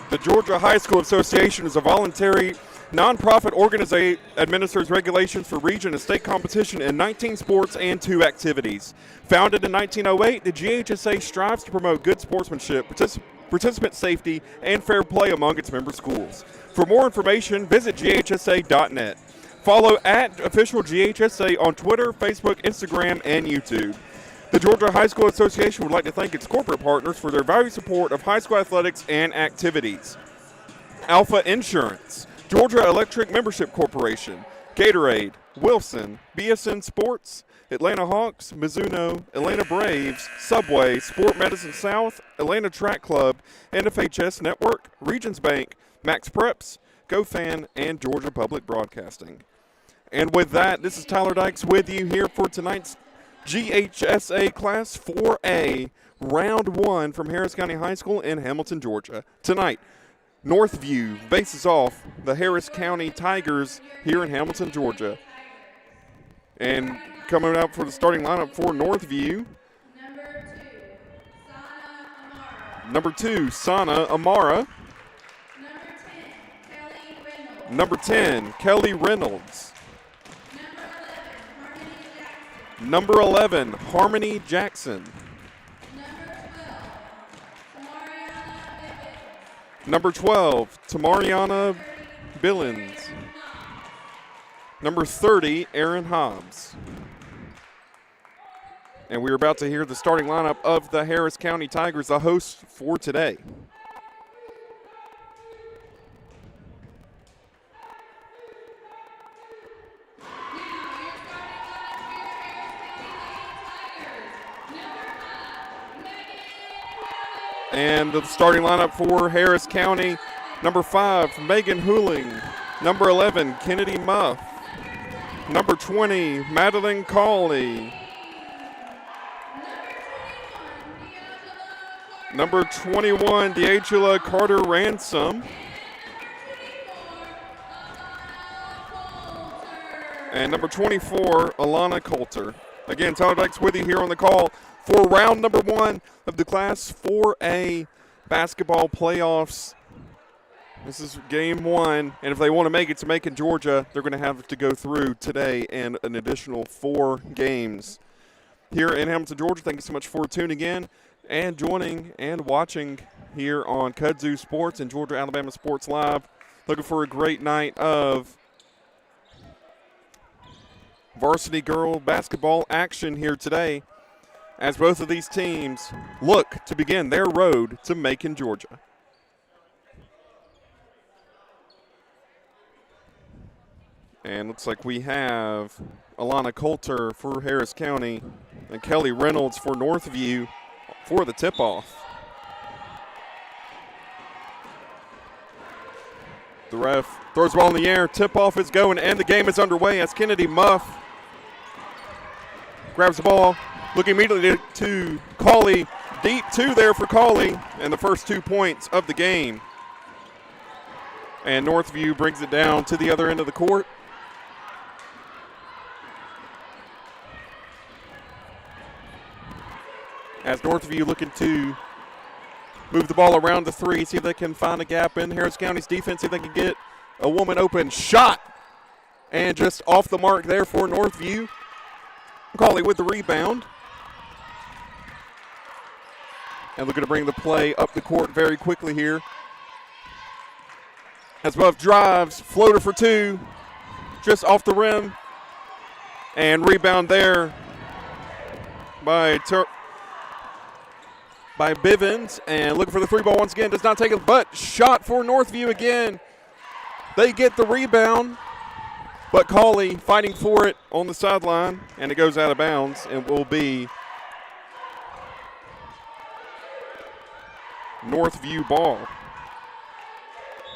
The Georgia High School Association is a voluntary nonprofit organization administers regulations for region and state competition in 19 sports and 2 activities. Founded in 1908, the GHSA strives to promote good sportsmanship, participant safety, and fair play among its member schools. For more information, visit ghsa.net. Follow at official GHSA on Twitter, Facebook, Instagram, and YouTube. The Georgia High School Association would like to thank its corporate partners for their valued support of high school athletics and activities. Alpha Insurance, Georgia Electric Membership Corporation, Gatorade, Wilson, BSN Sports, Atlanta Hawks, Mizuno, Atlanta Braves, Subway, Sport Medicine South, Atlanta Track Club, NFHS Network, Regions Bank, Max Preps, GoFan, and Georgia Public Broadcasting. And with that, this is Tyler Dykes with you here for tonight's GHSA Class 4A Round 1 from Harris County High School in Hamilton, Georgia. Tonight, Northview faces off the Harris County Tigers here in Hamilton, Georgia. And coming out for the starting lineup for Northview, number 2, Sana Amara. Number 10, Kelly Reynolds. Number 11, Harmony Jackson. Number 12, Tamariana Billins. Number 30, Aaron Hobbs. And we're about to hear the starting lineup of the Harris County Tigers, the hosts for today. And the starting lineup for Harris County, number 5, Megan Hooling. Number 11, Kennedy Muff. Number 20, Madeline Cawley. Number 21, D'Angela Carter Ransom. And number 24, Alana Coulter. Again, Tyler Dykes with you here on the call for round number 1 of the Class 4A basketball playoffs. This is game 1, and if they want to make it to Macon, Georgia, they're going to have to go through today and an additional 4 games. Here in Hamilton, Georgia, thank you so much for tuning in and joining and watching here on Kudzu Sports and Georgia Alabama Sports Live. Looking for a great night of varsity girl basketball action here today, as both of these teams look to begin their road to Macon, Georgia. And looks like we have Alana Coulter for Harris County and Kelly Reynolds for Northview for the tip-off. The ref throws the ball in the air. Tip-off is going, and the game is underway as Kennedy Muff grabs the ball, looking immediately to Cawley. Deep 2 there for Cawley, and the first 2 points of the game. And Northview brings it down to the other end of the court. As Northview looking to move the ball around the 3, see if they can find a gap in Harris County's defense, see if they can get a woman open shot. And just off the mark there for Northview. Cawley with the rebound. And looking to bring the play up the court very quickly here. As Buff drives, floater for 2, just off the rim. And rebound there by Bivens. And looking for the 3-ball once again, does not take it, but shot for Northview again. They get the rebound. But Cawley fighting for it on the sideline, and it goes out of bounds and will be Northview ball.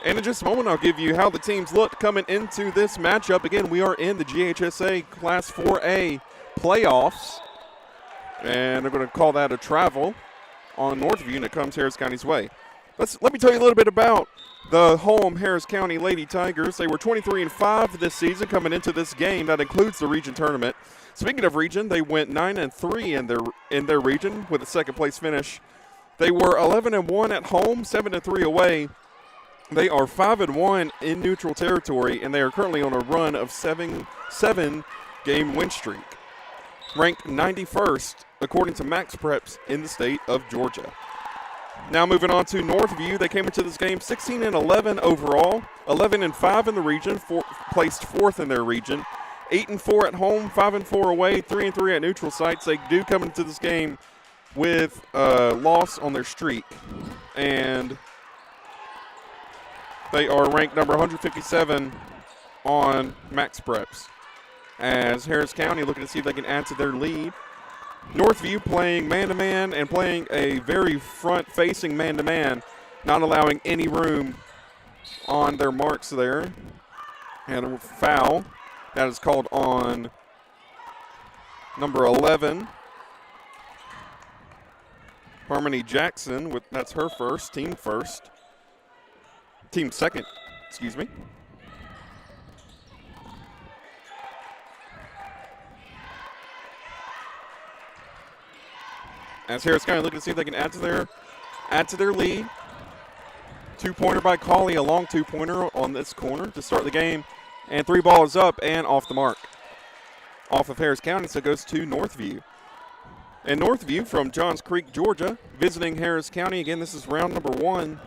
And in just a moment, I'll give you how the teams look coming into this matchup. Again, we are in the GHSA Class 4A playoffs, and they're going to call that a travel on Northview, and it comes Harris County's way. Let me tell you a little bit about the home Harris County Lady Tigers. They were 23-5 this season coming into this game. That includes the region tournament. Speaking of region, they went 9-3 in their region with a second place finish. They were 11-1 at home, 7-3 away. They are 5-1 in neutral territory, and they are currently on a run of seven-game win streak. Ranked 91st, according to Max Preps, in the state of Georgia. Now moving on to Northview. They came into this game 16-11 overall, 11-5 in the region, placed 4th in their region, 8-4 at home, 5-4 away, 3-3 at neutral sites. They do come into this game with a loss on their streak, and they are ranked number 157 on Max Preps. As Harris County looking to see if they can add to their lead. Northview playing man-to-man and playing a very front-facing man-to-man, not allowing any room on their marks there. And a foul that is called on number 11, Harmony Jackson. That's her team second, excuse me. As Harris County looking to see if they can add to their lead. 2-pointer by Colley, a long 2-pointer on this corner to start the game. And 3 balls up and off the mark. Off of Harris County, so it goes to Northview. And Northview from Johns Creek, Georgia, visiting Harris County. Again, this is round number 1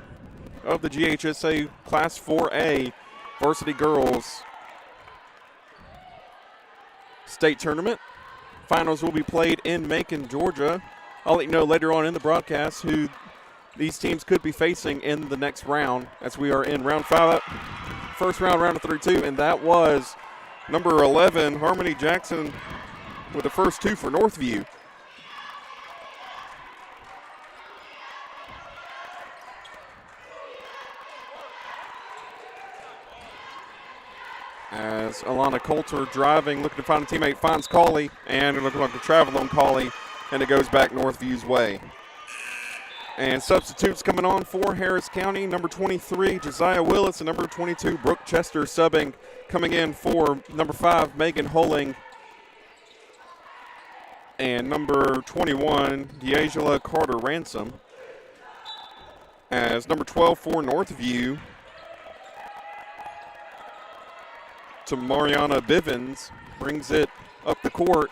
of the GHSA Class 4A Varsity Girls State Tournament. Finals will be played in Macon, Georgia. I'll let you know later on in the broadcast who these teams could be facing in the next round, as we are in round 5, first round of 32, and that was number 11, Harmony Jackson, with the first 2 for Northview. As Alana Coulter driving, looking to find a teammate, finds Colley, and looking like to travel on Colley, and it goes back Northview's way. And substitutes coming on for Harris County, number 23, Josiah Willis, and number 22, Brooke Chester, subbing. Coming in for number 5, Megan Holing, and number 21, D'Angela Carter Ransom. As number 12 for Northview, to Mariana Bivens, brings it up the court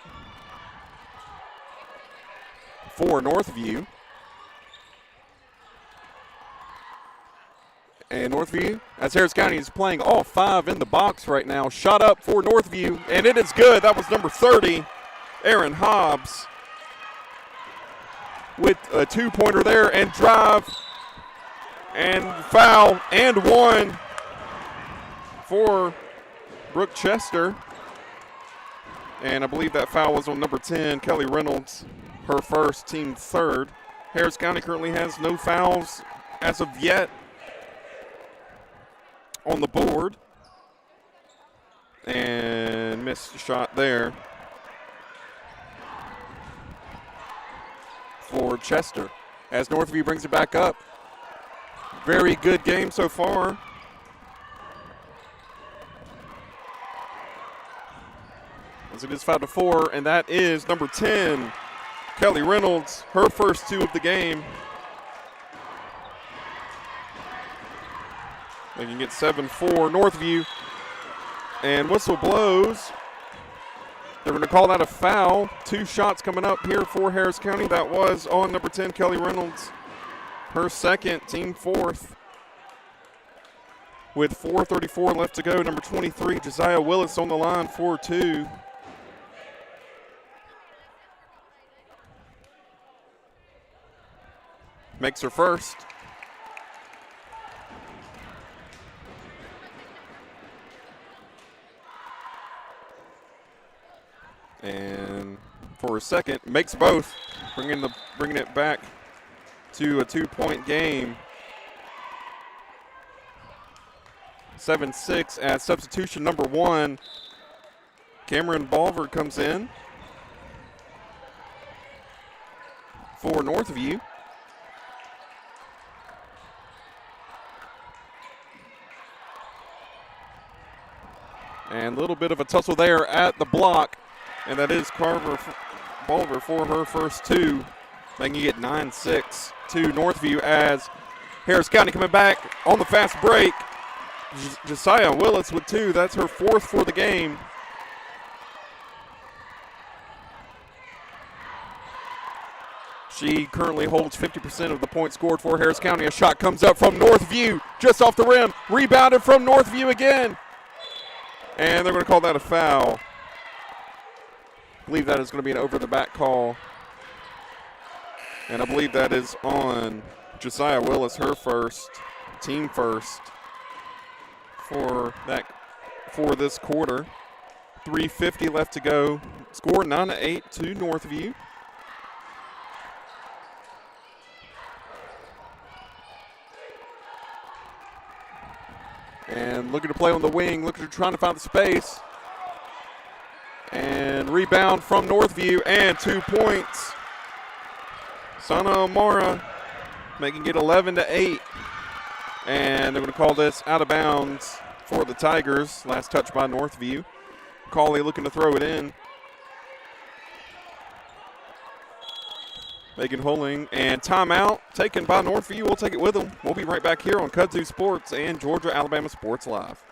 for Northview. And Northview, as Harris County is playing all 5 in the box right now, shot up for Northview, and it is good. That was number 30, Aaron Hobbs, with a 2-pointer there, and drive, and foul, and 1 for Brooke Chester. And I believe that foul was on number 10, Kelly Reynolds, her first, team third. Harris County currently has no fouls as of yet on the board. And missed a shot there for Chester. As Northview brings it back up. Very good game so far. As it is 5-4, and that is number 10, Kelly Reynolds, her first 2 of the game. They can get 7-4 Northview. And whistle blows. They're going to call that a foul. 2 shots coming up here for Harris County. That was on number 10, Kelly Reynolds, her second, team 4th. With 4:34 left to go, number 23, Josiah Willis on the line for 2. Makes her first. And for a second, makes both, bringing it back to a 2-point game. 7-6 at substitution number 1. Cameron Balver comes in for Northview. And a little bit of a tussle there at the block. And that is Balver for her first 2. They can get 9-6 to Northview as Harris County coming back on the fast break. Josiah Willis with 2. That's her 4th for the game. She currently holds 50% of the points scored for Harris County. A shot comes up from Northview, just off the rim. Rebounded from Northview again. And they're going to call that a foul. I believe that is going to be an over-the-back call. And I believe that is on Josiah Willis, her first, team first for this quarter. 3:50 left to go. Score 9-8 to Northview. And looking to play on the wing, looking to trying to find the space. And rebound from Northview, and 2 points. Sana Amara making it 11-8. And they're going to call this out of bounds for the Tigers. Last touch by Northview. Cauley looking to throw it in. Megan Holing, and timeout taken by Northview. We'll take it with them. We'll be right back here on Kudzu Sports and Georgia Alabama Sports Live.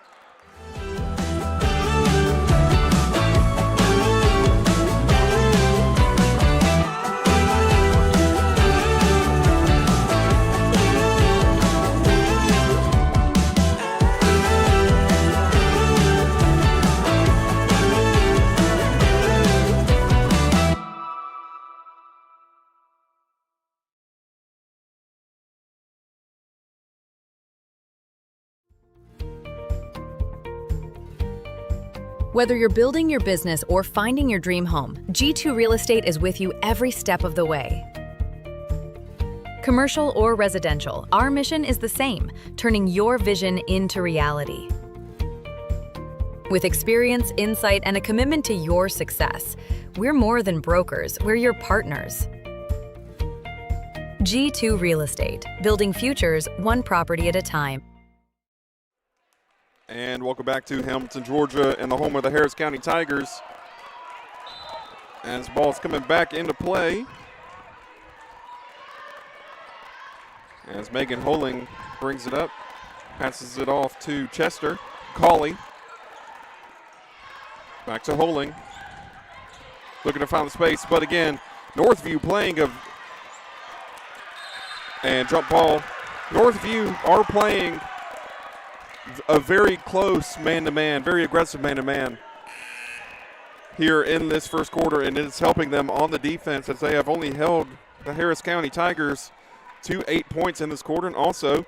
Whether you're building your business or finding your dream home, G2 Real Estate is with you every step of the way. Commercial or residential, our mission is the same, turning your vision into reality. With experience, insight, and a commitment to your success, we're more than brokers, we're your partners. G2 Real Estate, building futures one property at a time. And welcome back to Hamilton, Georgia, and the home of the Harris County Tigers. As the ball's coming back into play. As Megan Holing brings it up, passes it off to Chester. Cauley. Back to Holing. Looking to find the space, but again, Northview playing and jump ball. Northview are playing a very close man-to-man, very aggressive man-to-man here in this first quarter, and it's helping them on the defense as they have only held the Harris County Tigers to 8 points in this quarter. And also,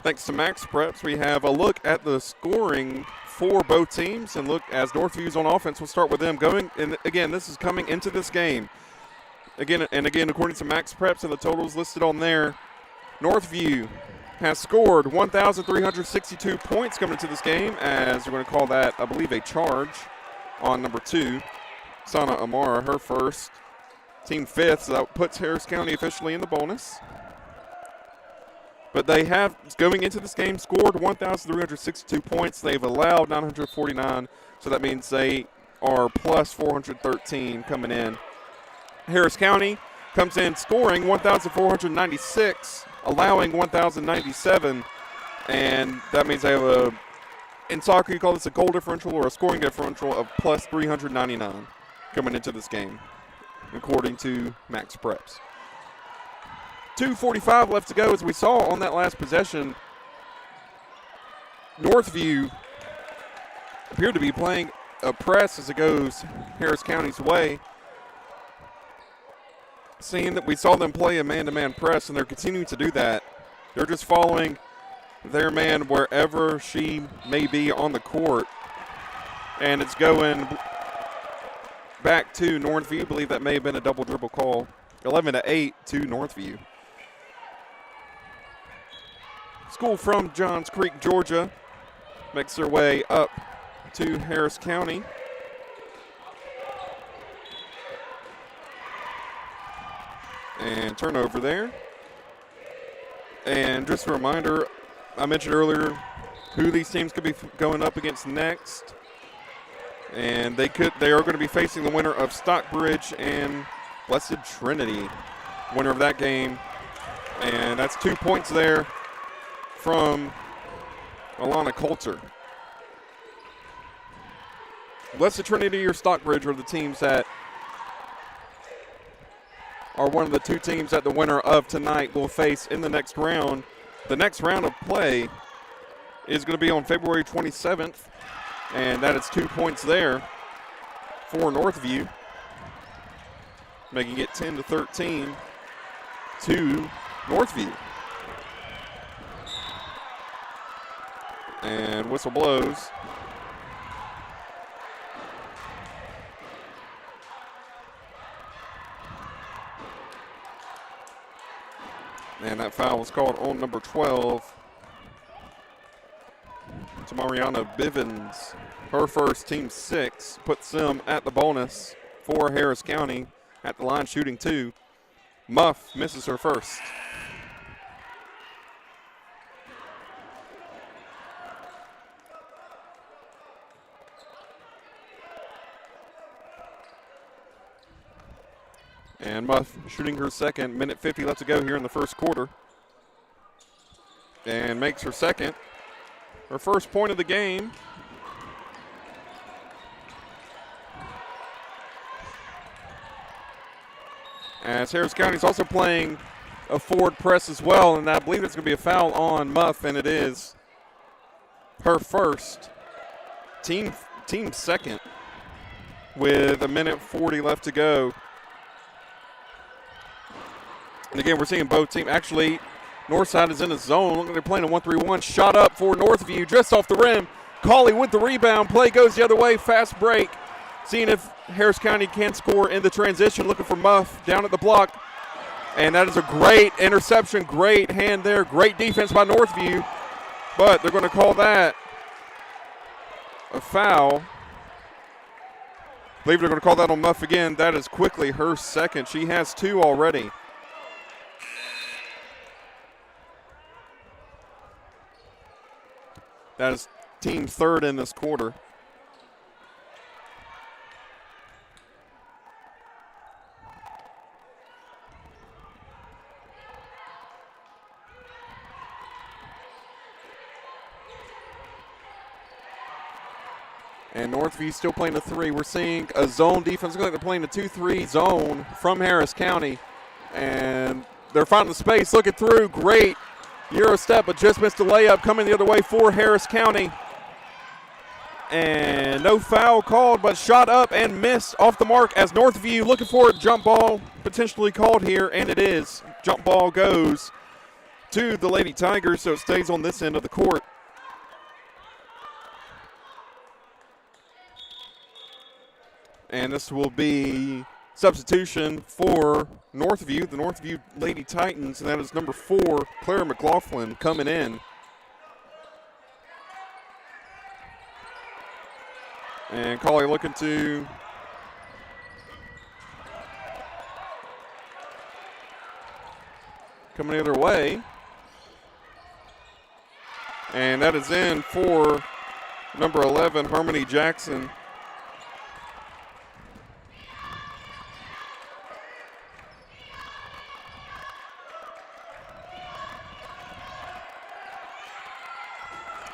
thanks to Max Preps, we have a look at the scoring for both teams, and look as Northview's on offense. We'll start with them going, and again, this is coming into this game. Again, according to Max Preps and the totals listed on there, Northview has scored 1,362 points coming into this game, as we're going to call that, I believe, a charge on number 2, Sana Amara, her first, team 5th, so that puts Harris County officially in the bonus. But they have, going into this game, scored 1,362 points. They've allowed 949, so that means they are plus 413 coming in. Harris County comes in scoring 1,496, allowing 1,097, and that means they have in soccer you call this a goal differential or a scoring differential of plus 399 coming into this game, according to Max Preps. 2:45 left to go. As we saw on that last possession, Northview appeared to be playing a press as it goes Harris County's way. Seeing that we saw them play a man-to-man press, and they're continuing to do that. They're just following their man wherever she may be on the court. And it's going back to Northview. I believe that may have been a double dribble call. 11-8 to Northview. School from Johns Creek, Georgia, makes their way up to Harris County. And turnover there. And just a reminder, I mentioned earlier who these teams could be going up against next. And they are going to be facing the winner of Stockbridge and Blessed Trinity. Winner of that game And that's 2 points there from Alana Coulter. Blessed Trinity or Stockbridge are the teams that are one of the 2 teams that the winner of tonight will face in the next round. The next round of play is going to be on February 27th, and that is 2 points there for Northview, making it 10-13 to Northview. And whistle blows. And that foul was called on number 12 to Mariana Bivens. Her first, team 6, puts them at the bonus for Harris County at the line shooting 2. Muff misses her first. And Muff shooting her second, minute 50 left to go here in the first quarter. And makes her second. Her first point of the game. As Harris County is also playing a forward press as well, and I believe it's going to be a foul on Muff, and it is her first. Team second with a minute 40 left to go. And again, we're seeing both teams. Actually, Northside is in the zone. Look like they're playing a 1-3-1. Shot up for Northview, just off the rim. Cauley with the rebound. Play goes the other way. Fast break. Seeing if Harris County can score in the transition. Looking for Muff down at the block. And that is a great interception. Great hand there. Great defense by Northview. But they're going to call that a foul. I believe they're going to call that on Muff again. That is quickly her second. She has 2 already. That is team third in this quarter. And Northview still playing a 3. We're seeing a zone defense. Looks like they're playing a 2-3 zone from Harris County. And they're finding the space, looking through. Great Euro step, but just missed a layup. Coming the other way for Harris County. And no foul called, but shot up and missed off the mark as Northview looking for a jump ball potentially called here, and it is. Jump ball goes to the Lady Tigers, so it stays on this end of the court. And this will be substitution for Northview, the Northview Lady Titans, and that is number 4, Clara McLaughlin, coming in. And Cauley looking to coming the other way. And that is in for number 11, Harmony Jackson.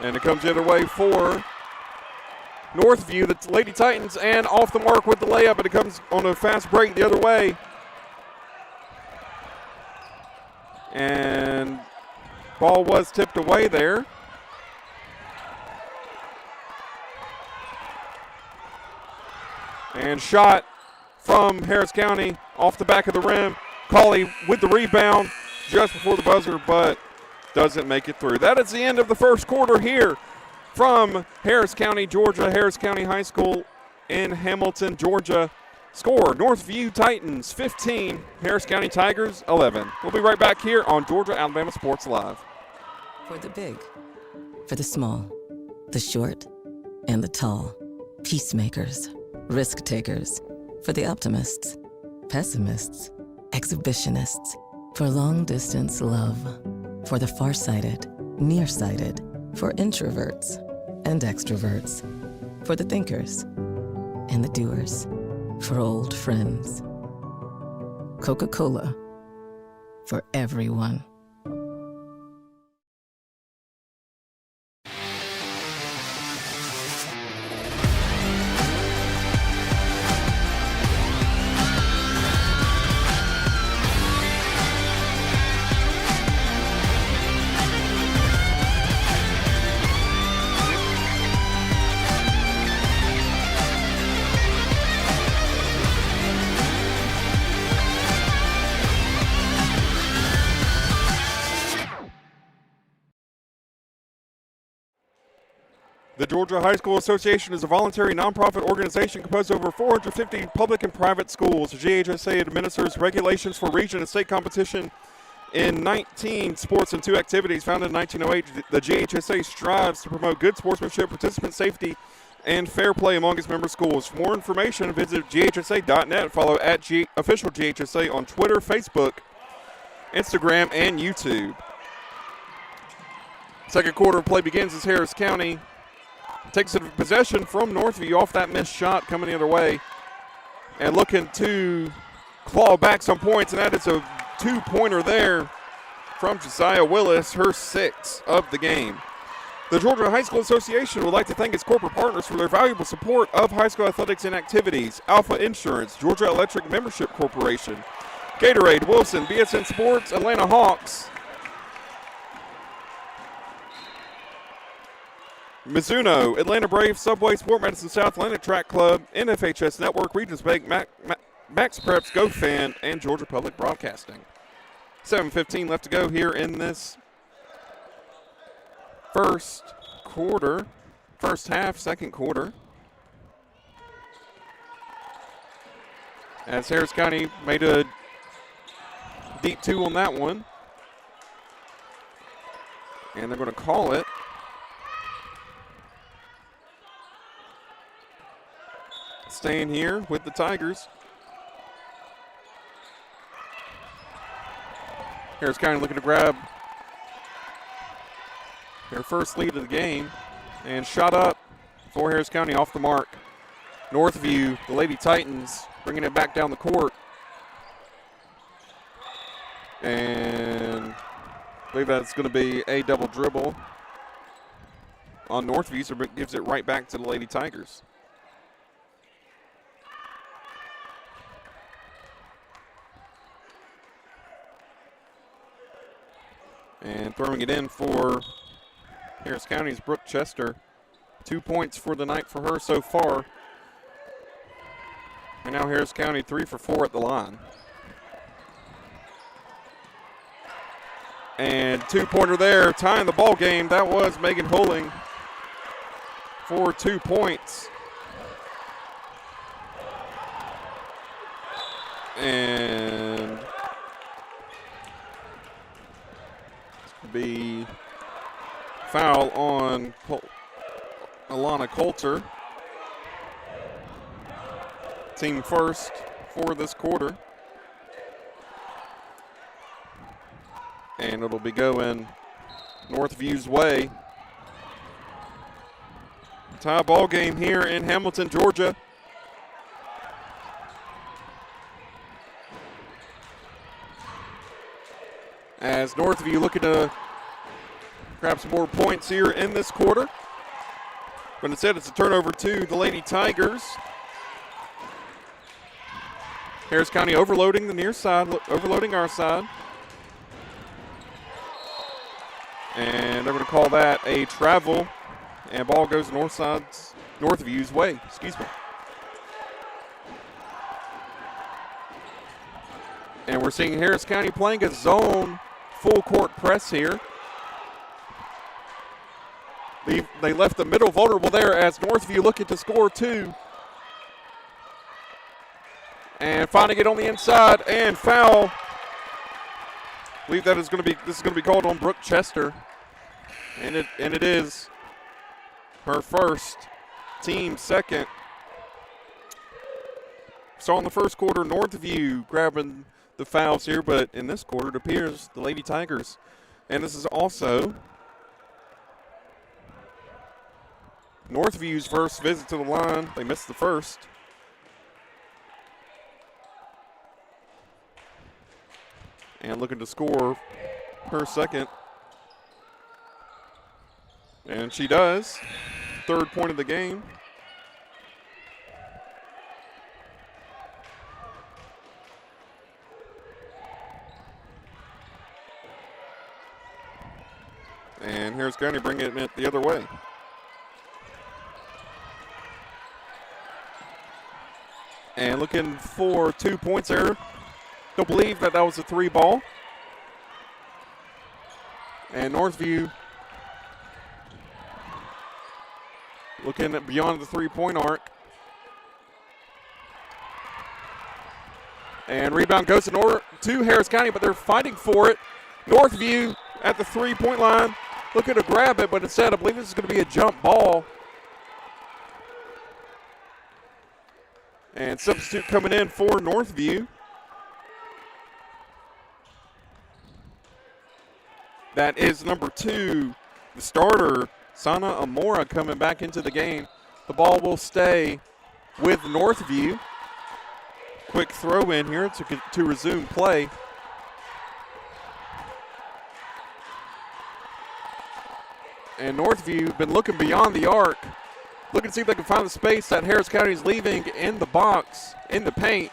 And it comes the other way for Northview, the Lady Titans, and off the mark with the layup, and it comes on a fast break the other way. And ball was tipped away there. And shot from Harris County off the back of the rim. Cauley with the rebound just before the buzzer, but doesn't make it through. That is the end of the first quarter here from Harris County, Georgia. Harris County High School in Hamilton, Georgia. Score, Northview Titans 15, Harris County Tigers 11. We'll be right back here on Georgia Alabama Sports Live. For the big, for the small, the short, and the tall. Peacemakers, risk takers. For the optimists, pessimists, exhibitionists. For long distance love. For the farsighted, nearsighted. For introverts and extroverts. For the thinkers and the doers. For old friends. Coca-Cola. For everyone. The Georgia High School Association is a voluntary nonprofit organization composed of over 450 public and private schools. The GHSA administers regulations for region and state competition in 19 sports and 2 activities. Founded in 1908, the GHSA strives to promote good sportsmanship, participant safety, and fair play among its member schools. For more information, visit ghsa.net. Follow at official GHSA on Twitter, Facebook, Instagram, and YouTube. Second quarter of play begins as Harris County takes possession from Northview off that missed shot coming the other way and looking to claw back some points, and that is a 2-pointer there from Josiah Willis, her 6th of the game. The Georgia High School Association would like to thank its corporate partners for their valuable support of high school athletics and activities. Alpha Insurance, Georgia Electric Membership Corporation, Gatorade, Wilson, BSN Sports, Atlanta Hawks, Mizuno, Atlanta Braves, Subway, Sport Medicine South Atlantic Track Club, NFHS Network, Regions Bank, Max Preps, GoFan, and Georgia Public Broadcasting. 7:15 left to go here in this first half, second quarter. As Harris County made a deep 2 on that one. And they're going to call it. Staying here with the Tigers. Harris County looking to grab their first lead of the game, and shot up for Harris County off the mark. Northview, the Lady Titans, bringing it back down the court. And I believe that's going to be a double dribble on Northview, so it gives it right back to the Lady Tigers. And throwing it in for Harris County's Brooke Chester. 2 points for the night for her so far. And now Harris County 3 for 4 at the line. And 2-pointer there, tying the ball game. That was Megan Hulling for 2 points. And be foul on Alana Coulter. Team first for this quarter. And it'll be going Northview's way. Tie ball game here in Hamilton, Georgia. As Northview looking to grab some more points here in this quarter. But instead it's a turnover to the Lady Tigers. Harris County overloading the near side, overloading our side. And they're going to call that a travel. And ball goes Northview's way. Excuse me. And we're seeing Harris County playing a zone full court press here. They left the middle vulnerable there as Northview looking to score 2. And finding it on the inside and foul. I believe this is going to be called on Brooke Chester. And it is her first, team second. So in the first quarter, Northview grabbing the fouls here, but in this quarter it appears the Lady Tigers. And this is also Northview's first visit to the line. They missed the first. And looking to score her second. And she does. 3rd point of the game. And Harris County bringing it the other way. And looking for 2 points there. Don't believe that was a 3 ball. And Northview looking at beyond the three-point arc. And rebound goes to Harris County, but they're fighting for it. Northview at the three-point line, looking to grab it, but instead I believe this is going to be a jump ball. And substitute coming in for Northview. That is number 2, the starter, Sana Amora, coming back into the game. The ball will stay with Northview. Quick throw in here to resume play. And Northview been looking beyond the arc, looking to see if they can find the space that Harris County is leaving in the box, in the paint.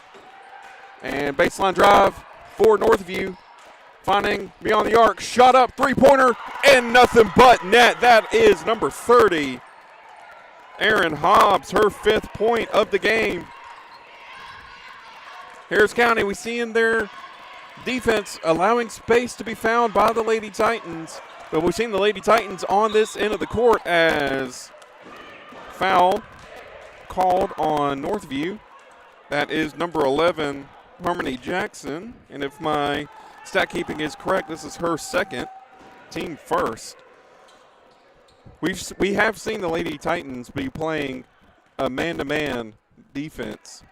And baseline drive for Northview, finding beyond the arc, shot up, three-pointer, and nothing but net. That is number 30, Erin Hobbs, her 5th point of the game. Harris County, we see in their defense allowing space to be found by the Lady Titans, but we've seen the Lady Titans on this end of the court as foul called on Northview. That is number 11, Harmony Jackson, and if my stat keeping is correct, this is her 2nd, team first. We have seen the Lady Titans be playing a man-to-man defense.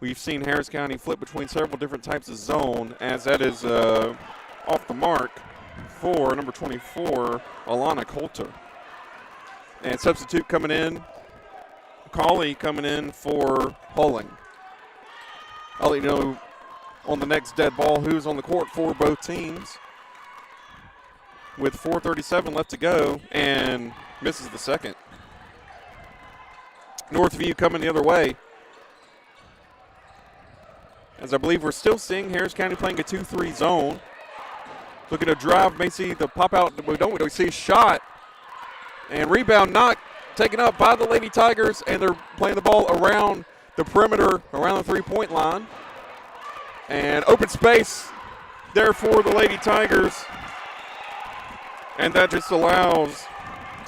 We've seen Harris County flip between several different types of zone, as that is off the mark for number 24, Alana Coulter. And substitute coming in, Colley coming in for Hulling. I'll let you know on the next dead ball who's on the court for both teams. With 4:37 left to go, and misses the second. Northview coming the other way. As I believe we're still seeing Harris County playing a 2-3 zone. Looking to drive, may see the pop out, we don't see a shot. And rebound not taken up by the Lady Tigers, and they're playing the ball around the perimeter, around the three-point line. And open space there for the Lady Tigers. And that just allows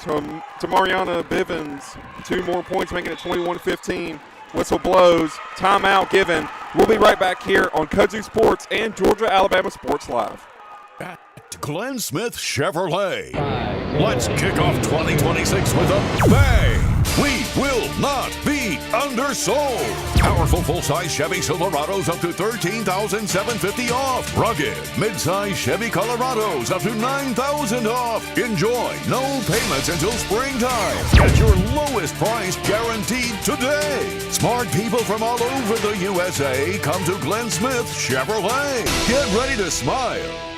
to Mariana Bivens 2 more points, making it 21-15. Whistle blows, timeout given. We'll be right back here on Kudzu Sports and Georgia-Alabama Sports Live. At Glenn Smith Chevrolet. Let's kick off 2026 with a bang. We will not be undersold. Powerful full-size Chevy Silverados up to $13,750 off. Rugged mid-size Chevy Colorados up to $9,000 off. Enjoy no payments until springtime. Get your lowest price guaranteed today. Smart people from all over the USA come to Glenn Smith Chevrolet. Get ready to smile.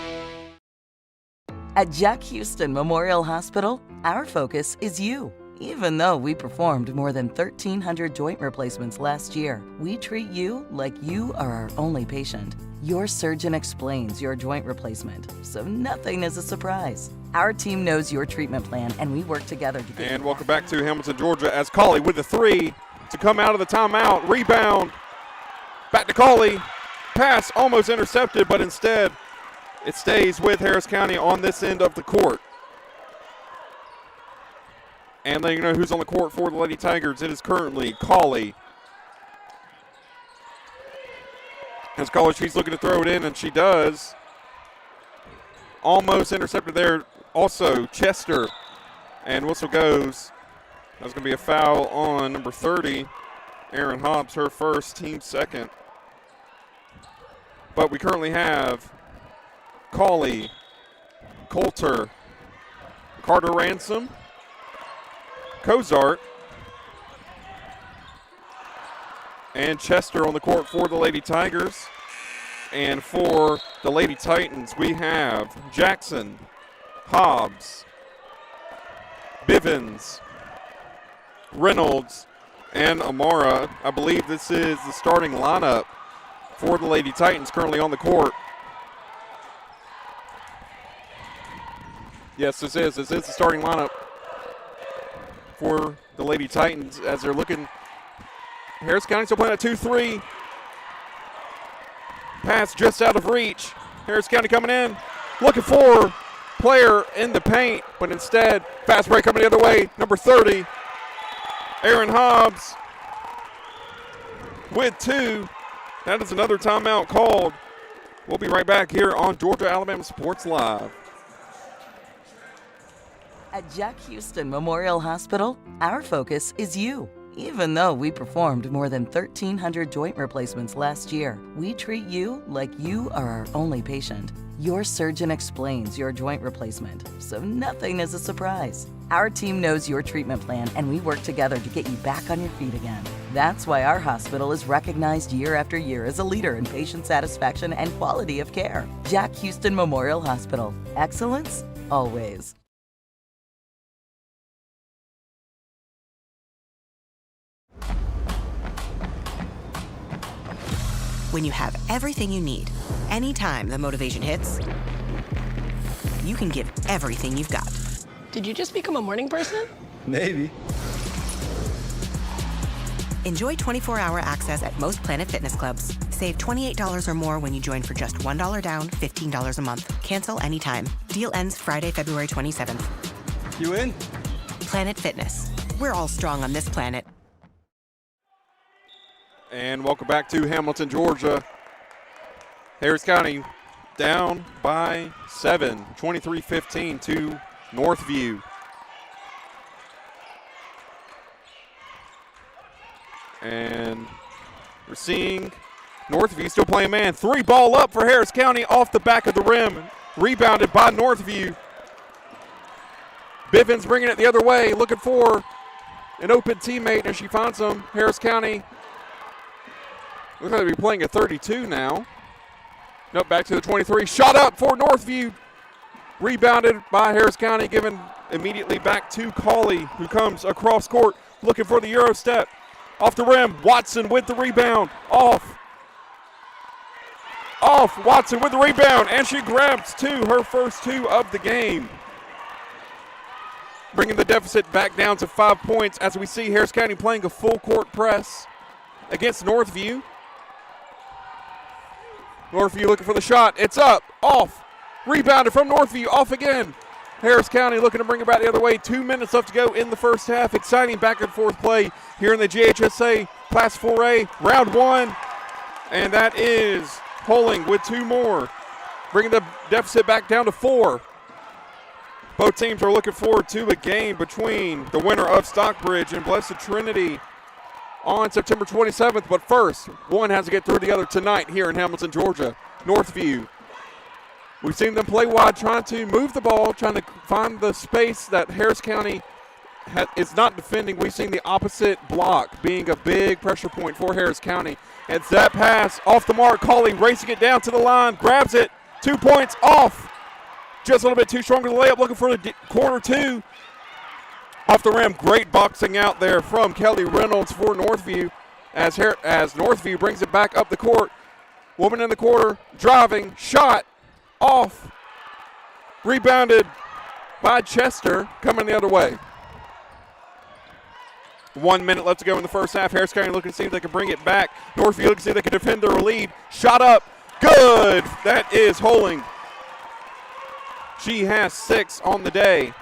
At Jack Houston Memorial Hospital, our focus is you. Even though we performed more than 1,300 joint replacements last year, we treat you like you are our only patient. Your surgeon explains your joint replacement, so nothing is a surprise. Our team knows your treatment plan, and we work together to get. And welcome back to Hamilton, Georgia, as Colley with the 3 to come out of the timeout. Rebound, back to Colley. Pass almost intercepted, but instead it stays with Harris County on this end of the court. And then you know who's on the court for the Lady Tigers. It is currently Colley. As Colley, she's looking to throw it in, and she does. Almost intercepted there. Also, Chester. And whistle goes. That's going to be a foul on number 30, Erin Hobbs, her first, team second. But we currently have Colley, Coulter, Carter Ransom, Cozart, and Chester on the court for the Lady Tigers. And for the Lady Titans, we have Jackson, Hobbs, Bivens, Reynolds, and Amara. I believe this is the starting lineup for the Lady Titans currently on the court. Yes, this is the starting lineup for the Lady Titans as they're looking. Harris County still playing a 2-3. Pass just out of reach. Harris County coming in, looking for player in the paint, but instead, fast break coming the other way. Number 30, Aaron Hobbs with 2. That is another timeout called. We'll be right back here on Georgia Alabama Sports Live. At Jack Houston Memorial Hospital, our focus is you. Even though we performed more than 1,300 joint replacements last year, we treat you like you are our only patient. Your surgeon explains your joint replacement, so nothing is a surprise. Our team knows your treatment plan, and we work together to get you back on your feet again. That's why our hospital is recognized year after year as a leader in patient satisfaction and quality of care. Jack Houston Memorial Hospital. Excellence, always. When you have everything you need, anytime the motivation hits, you can give everything you've got. Did you just become a morning person? Maybe. Enjoy 24-hour access at most Planet Fitness clubs. Save $28 or more when you join for just $1 down, $15 a month. Cancel anytime. Deal ends Friday, February 27th. You in? Planet Fitness. We're all strong on this planet. And welcome back to Hamilton, Georgia. Harris County down by 7, 23-15 to Northview. And we're seeing Northview still playing man. 3 ball up for Harris County off the back of the rim. Rebounded by Northview. Bivens bringing it the other way, looking for an open teammate, and she finds him. Harris County looks like they'll be playing a 32 now. Nope, back to the 23. Shot up for Northview. Rebounded by Harris County, given immediately back to Cawley, who comes across court looking for the Euro step. Off the rim, Watson with the rebound. Off. Watson with the rebound, and she grabs 2, her first 2 of the game. Bringing the deficit back down to 5 points as we see Harris County playing a full court press against Northview. Northview looking for the shot. It's up, off. Rebounded from Northview, off again. Harris County looking to bring it back the other way. 2 minutes left to go in the first half. Exciting back and forth play here in the GHSA Class 4A, round 1. And that is Poling with 2 more, bringing the deficit back down to 4. Both teams are looking forward to a game between the winner of Stockbridge and Blessed Trinity on September 27th. But first, one has to get through the other tonight here in Hamilton, Georgia. Northview. We've seen them play wide, trying to move the ball, trying to find the space that Harris County is not defending. We've seen the opposite block being a big pressure point for Harris County. It's that pass off the mark. Cawley racing it down to the line, grabs it, 2 points off. Just a little bit too strong for the layup, looking for the corner 2. Off the rim, great boxing out there from Kelly Reynolds for Northview as Northview brings it back up the court. Woman in the quarter, driving, shot, off. Rebounded by Chester, coming the other way. 1 minute left to go in the first half. Harris County looking to see if they can bring it back. Northview looking to see if they can defend their lead. Shot up, good. That is Holing. She has 6 on the day.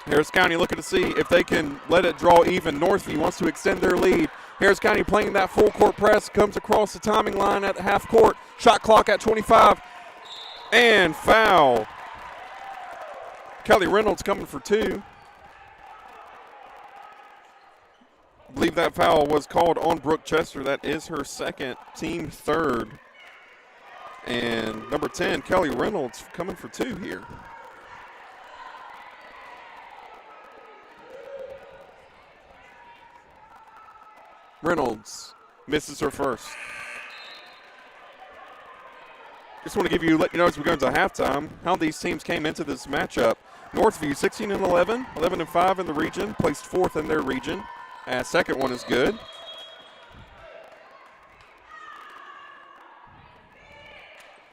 Harris County looking to see if they can let it draw even. Northview wants to extend their lead. Harris County playing that full court press, comes across the timing line at the half court. Shot clock at 25, and foul. Kelly Reynolds coming for 2. I believe that foul was called on Brooke Chester. That is her second, team 3rd. And number 10, Kelly Reynolds, coming for 2 here. Reynolds misses her first. Just want to let you know as we go into halftime how these teams came into this matchup. Northview 16-11, 11-5 in the region, placed 4th in their region. Second one is good.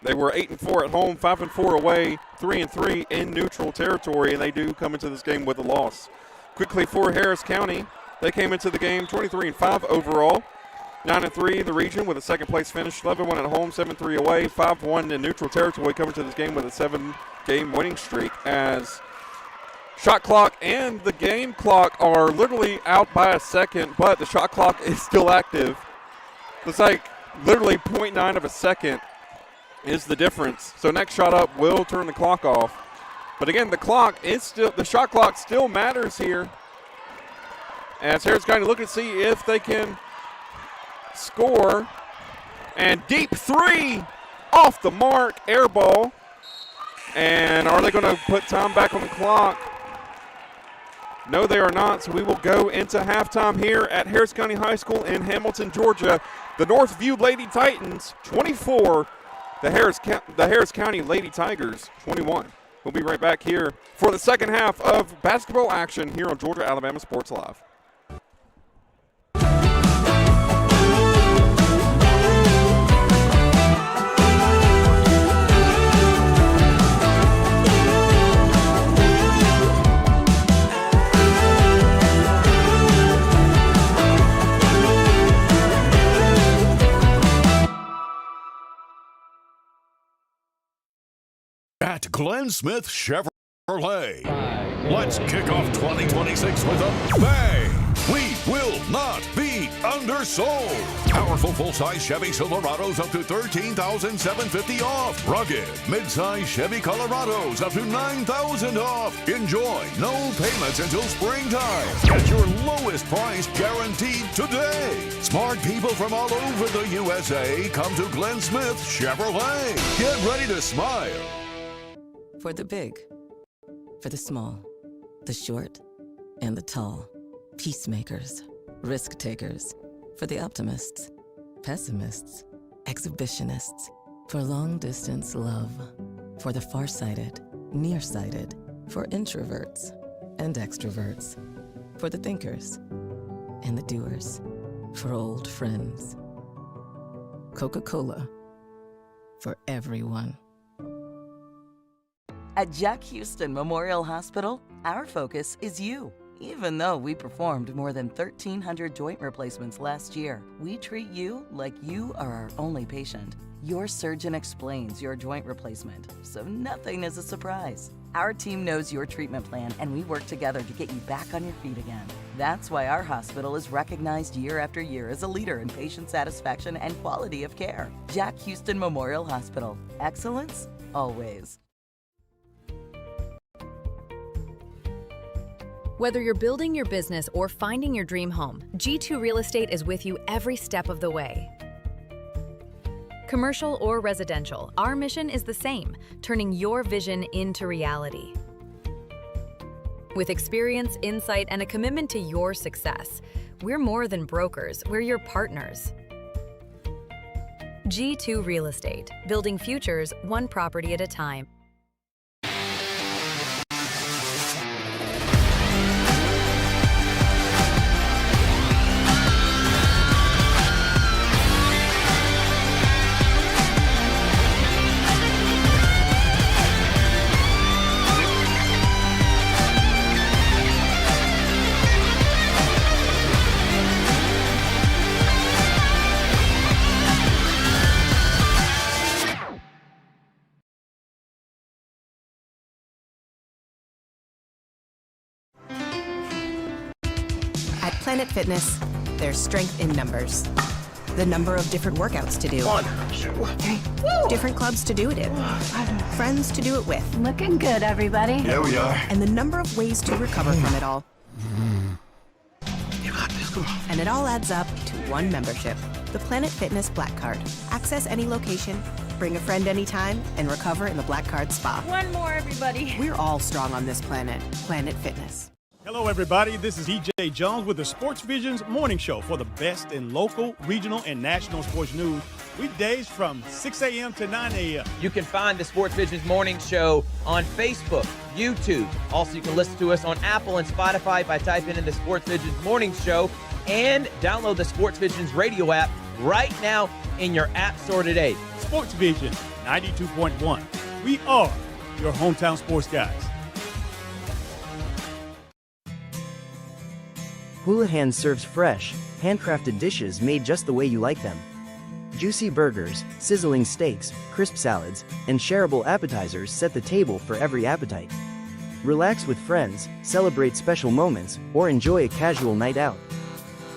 They were 8-4 at home, 5-4 away, 3-3 in neutral territory, and they do come into this game with a loss. Quickly for Harris County, they came into the game 23-5 overall, 9-3 in the region with a second place finish, 11-1 at home, 7-3 away, 5-1 in neutral territory, coming to this game with a 7-game winning streak as Shot clock and the game clock are literally out by a second, but the shot clock is still active. It's like literally 0.9 of a second is the difference. So next shot up will turn the clock off. But again, the shot clock still matters here. As Harris County look to see if they can score. And deep three off the mark, air ball. And are they going to put time back on the clock? No, they are not, so we will go into halftime here at Harris County High School in Hamilton, Georgia. The Northview Lady Titans, 24. The Harris County Lady Tigers, 21. We'll be right back here for the second half of basketball action here on Georgia Alabama Sports Live. At Glenn Smith Chevrolet. Let's kick off 2026 with a bang. We will not be undersold. Powerful full-size Chevy Silverados up to $13,750 off. Rugged mid-size Chevy Colorados up to $9,000 off. Enjoy no payments until springtime. Get your lowest price guaranteed today. Smart people from all over the USA come to Glenn Smith Chevrolet. Get ready to smile. For the big, for the small, the short, and the tall. Peacemakers, risk takers. For the optimists, pessimists, exhibitionists. For long distance love. For the farsighted, nearsighted. For introverts and extroverts. For the thinkers and the doers. For old friends. Coca-Cola. For everyone. At Jack Houston Memorial Hospital, our focus is you. Even though we performed more than 1,300 joint replacements last year, we treat you like you are our only patient. Your surgeon explains your joint replacement, so nothing is a surprise. Our team knows your treatment plan, and we work together to get you back on your feet again. That's why our hospital is recognized year after year as a leader in patient satisfaction and quality of care. Jack Houston Memorial Hospital. Excellence, always. Whether you're building your business or finding your dream home, G2 Real Estate is with you every step of the way. Commercial or residential, our mission is the same, turning your vision into reality. With experience, insight, and a commitment to your success, we're more than brokers, we're your partners. G2 Real Estate, building futures one property at a time. At Planet Fitness, there's strength in numbers. The number of different workouts to do. 1, 2, 3. Different clubs to do it in. Friends to do it with. Looking good, everybody. There we are. And the number of ways to recover from it all. You got this, come on. And it all adds up to one membership. The Planet Fitness Black Card. Access any location, bring a friend anytime, and recover in the Black Card Spa. One more, everybody. We're all strong on this planet. Planet Fitness. Hello, everybody. This is E.J. Jones with the Sports Vision's morning show for the best in local, regional, and national sports news. Weekdays from 6 a.m. to 9 a.m. You can find the Sports Vision's morning show on Facebook, YouTube. Also, you can listen to us on Apple and Spotify by typing in the Sports Vision's morning show, and download the Sports Vision's radio app right now in your app store today. Sports Vision 92.1. We are your hometown sports guys. Houlihan serves fresh, handcrafted dishes made just the way you like them. Juicy burgers, sizzling steaks, crisp salads, and shareable appetizers set the table for every appetite. Relax with friends, celebrate special moments, or enjoy a casual night out.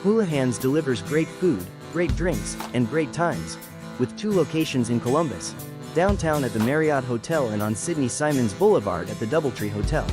Houlihan's delivers great food, great drinks, and great times, with 2 locations in Columbus, downtown at the Marriott Hotel and on Sidney Simons Boulevard at the Doubletree Hotel.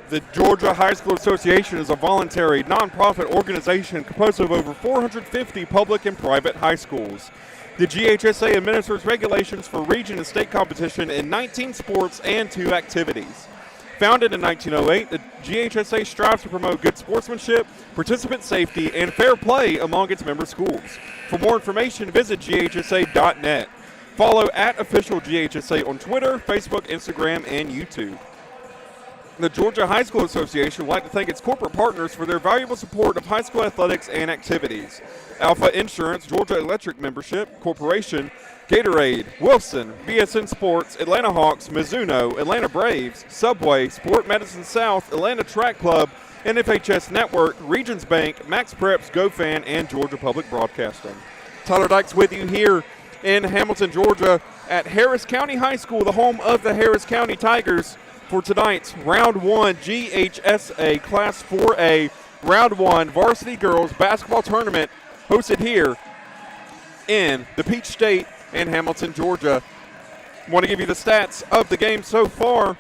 The Georgia High School Association is a voluntary, nonprofit organization composed of over 450 public and private high schools. The GHSA administers regulations for region and state competition in 19 sports and 2 activities. Founded in 1908, the GHSA strives to promote good sportsmanship, participant safety, and fair play among its member schools. For more information, visit ghsa.net. Follow @official GHSA on Twitter, Facebook, Instagram, and YouTube. The Georgia High School Association would like to thank its corporate partners for their valuable support of high school athletics and activities. Alpha Insurance, Georgia Electric Membership Corporation, Gatorade, Wilson, BSN Sports, Atlanta Hawks, Mizuno, Atlanta Braves, Subway, Sport Medicine South, Atlanta Track Club, NFHS Network, Regions Bank, Max Preps, GoFan, and Georgia Public Broadcasting. Tyler Dykes with you here in Hamilton, Georgia at Harris County High School, the home of the Harris County Tigers, for tonight's Round 1 GHSA Class 4A Round 1 Varsity Girls Basketball Tournament hosted here in the Peach State in Hamilton, Georgia. Want to give you the stats of the game so far.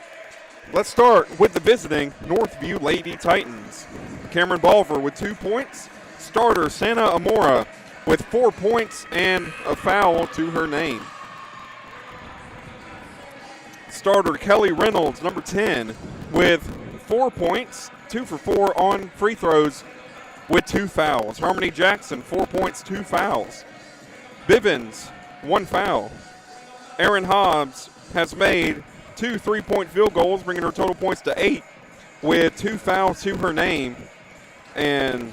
Let's start with the visiting Northview Lady Titans. Cameron Balver with 2 points. Starter Santa Amora with 4 points and a foul to her name. Starter Kelly Reynolds, number 10, with 4 points, 2 for 4 on free throws with 2 fouls. Harmony Jackson, 4 points, 2 fouls. Bivens, 1 foul. Aaron Hobbs has made 2 3-point field goals, bringing her total points to 8 with 2 fouls to her name. And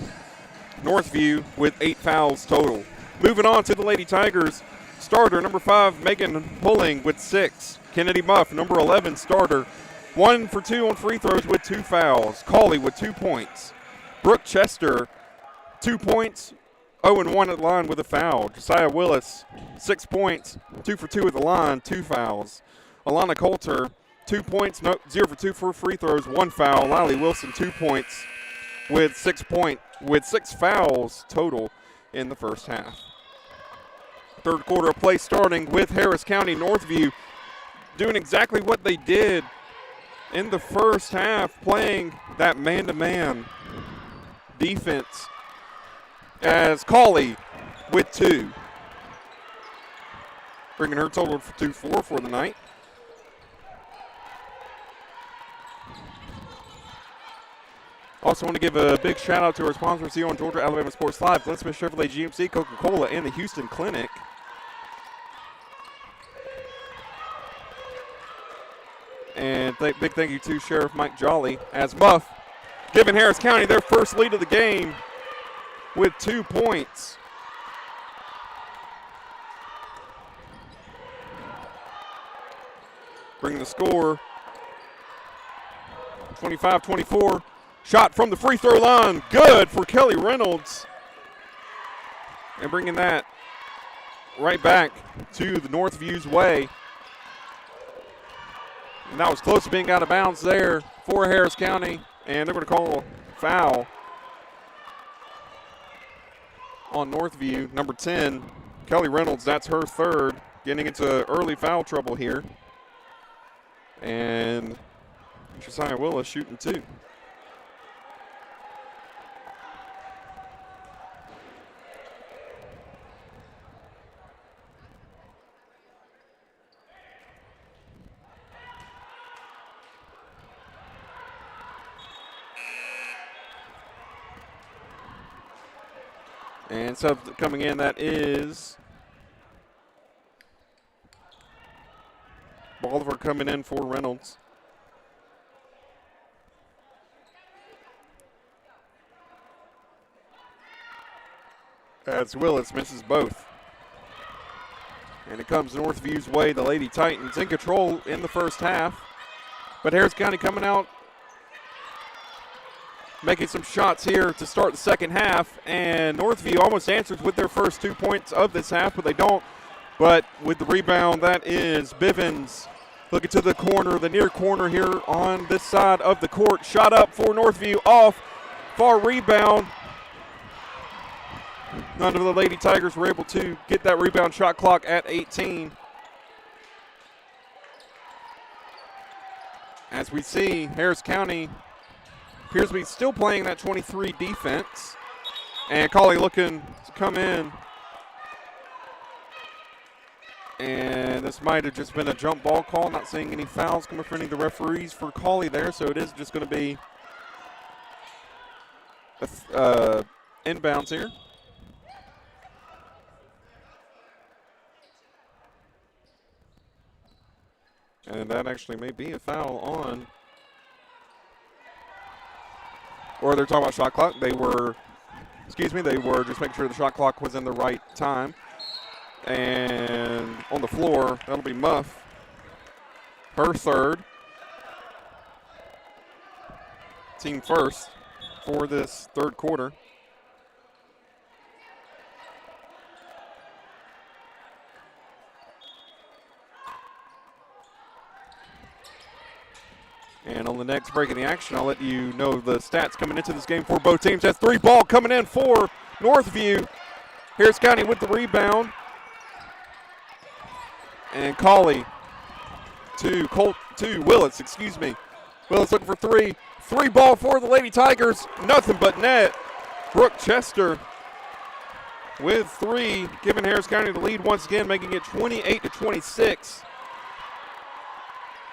Northview with 8 fouls total. Moving on to the Lady Tigers, starter number 5, Megan Pulling with 6. Kennedy Muff, number 11, starter, 1 for 2 on free throws with 2 fouls. Cawley with 2 points. Brooke Chester, 2 points, 0-1 at the line with a foul. Josiah Willis, 6 points, 2 for 2 at the line, 2 fouls. Alana Coulter, 2 points, 0 for 2 for free throws, 1 foul. Lily Wilson, 2 points with 6 fouls total in the first half. Third quarter of play starting with Harris County Northview doing exactly what they did in the first half, playing that man-to-man defense, as Cawley with 2, bringing her total to 4 for the night. Also want to give a big shout out to our sponsors here on Georgia Alabama Sports Live, Glenn Smith Chevrolet GMC, Coca-Cola, and the Houston Clinic. And big thank you to Sheriff Mike Jolly as Muff giving Harris County their first lead of the game with 2 points. Bringing the score 25-24. Shot from the free throw line, good for Kelly Reynolds. And bringing that right back to the Northview's way. And that was close to being out of bounds there for Harris County, and they're going to call a foul on Northview. Number 10, Kelly Reynolds, that's her third, getting into early foul trouble here. And Josiah Willis shooting 2. And so coming in, that is Bolivar coming in for Reynolds. As Willis misses both. And it comes Northview's way. The Lady Titans in control in the first half. But Harris County coming out, making some shots here to start the second half, and Northview almost answers with their first 2 points of this half, but they don't. But with the rebound, that is Bivens looking to the corner, the near corner here on this side of the court. Shot up for Northview, off, far rebound. None of the Lady Tigers were able to get that rebound, shot clock at 18. As we see, Harris County appears to be still playing that 23 defense. And Cawley looking to come in. And this might have just been a jump ball call. Not seeing any fouls coming from any of the referees for Cawley there. So it is just going to be inbounds here. And that actually may be a foul on. Or they're talking about shot clock. They were just making sure the shot clock was in the right time. And on the floor, that'll be Muff. Her third. Team first for this third quarter. And on the next break in the action, I'll let you know the stats coming into this game for both teams. That's 3 ball coming in for Northview. Harris County with the rebound. And Cawley to Willis, Willis looking for 3. 3 ball for the Lady Tigers. Nothing but net. Brooke Chester with 3, giving Harris County the lead once again, making it 28-26.